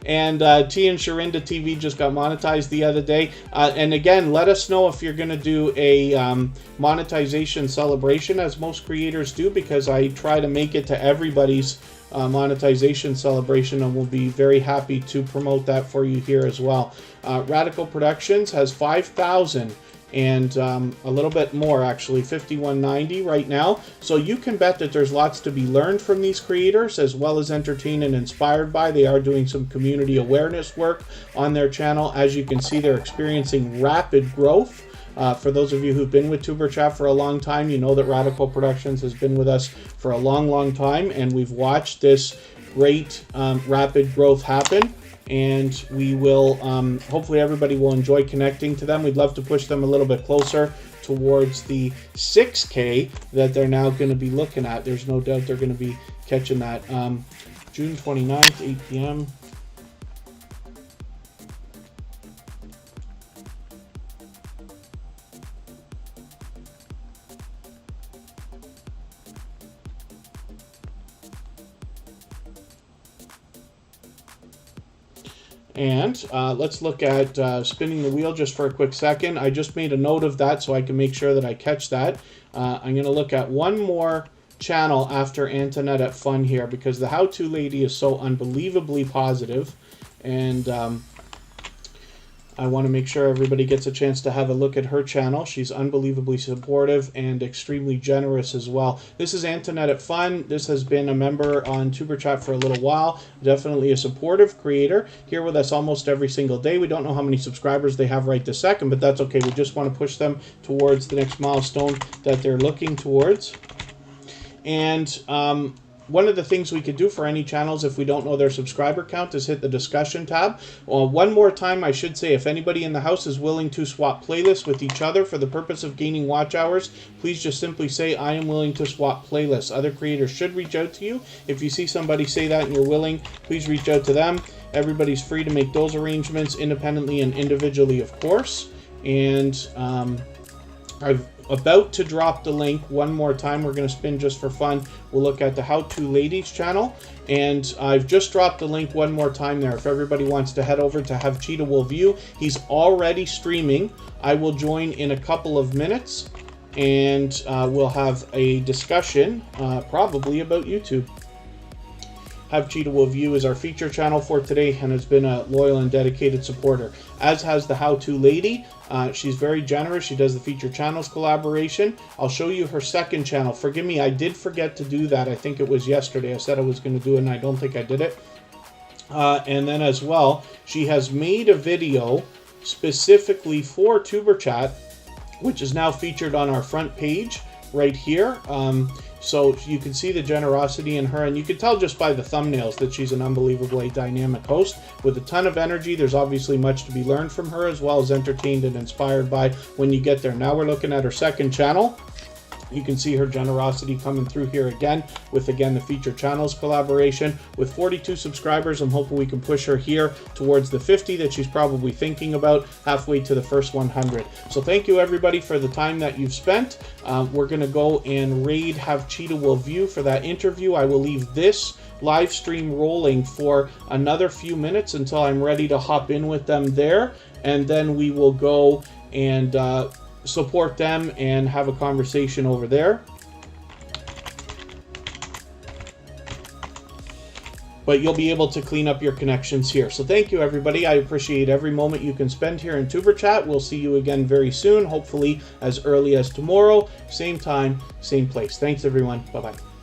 and T and Sharinda TV just got monetized the other day. And again, let us know if you're going to do a monetization celebration, as most creators do, because I try to make it to everybody's monetization celebration, and we'll be very happy to promote that for you here as well. Radical Productions has 5,000 and a little bit more, actually, 5190 right now. So you can bet that there's lots to be learned from these creators, as well as entertained and inspired by. They are doing some community awareness work on their channel. As you can see, they're experiencing rapid growth. For those of you who've been with Tuber Chat for a long time, you know that Radical Productions has been with us for a long, long time, and we've watched this great rapid growth happen. And we will, hopefully everybody will enjoy connecting to them. We'd love to push them a little bit closer towards the 6K that they're now going to be looking at. There's no doubt they're going to be catching that. June 29th, 8 p.m. And let's look at spinning the wheel just for a quick second. I just made a note of that so I can make sure that I catch that. I'm going to look at one more channel after Antoinette at Fun here, because the how-to lady is so unbelievably positive, and I want to make sure everybody gets a chance to have a look at her channel. She's unbelievably supportive and extremely generous as well. This is Antoinette at Fun. This has been a member on Superchat for a little while. Definitely a supportive creator. Here with us almost every single day. We don't know how many subscribers they have right this second, but that's okay. We just want to push them towards the next milestone that they're looking towards. And one of the things we could do for any channels if we don't know their subscriber count is hit the discussion tab. One more time, I should say, if anybody in the house is willing to swap playlists with each other for the purpose of gaining watch hours, please just simply say, I am willing to swap playlists. Other creators should reach out to you. If you see somebody say that and you're willing, please reach out to them. Everybody's free to make those arrangements independently and individually, of course. And I've about to drop the link one more time. We're going to spin just for fun. We'll look at the How To Ladies channel, and I've just dropped the link one more time there. If everybody wants to head over to Have Cheetah Will View, he's already streaming. I will join in a couple of minutes, and we'll have a discussion probably about YouTube. Have Cheetah Will View is our feature channel for today and has been a loyal and dedicated supporter, as has the How To Lady. She's very generous. She does the feature channels collaboration. I'll show you her second channel. Forgive me, I did forget to do that. I think it was yesterday. I said I was going to do it, and I don't think I did it. And then as well, she has made a video specifically for TuberChat, which is now featured on our front page right here. So you can see the generosity in her, and you can tell just by the thumbnails that she's an unbelievably dynamic host with a ton of energy. There's obviously much to be learned from her, as well as entertained and inspired by when you get there. Now we're looking at her second channel. You can see her generosity coming through here again with, again, the feature channels collaboration. With 42 subscribers, I'm hoping we can push her here towards the 50 that she's probably thinking about, halfway to the first 100. So thank you, everybody, for the time that you've spent. We're going to go and raid Have Cheetah Will View for that interview. I will leave this live stream rolling for another few minutes until I'm ready to hop in with them there, and then we will go and support them and have a conversation over there. But you'll be able to clean up your connections here. So thank you, everybody. I appreciate every moment you can spend here in TuberChat. We'll see you again very soon, hopefully as early as tomorrow. Same time, same place. Thanks, everyone. Bye-bye.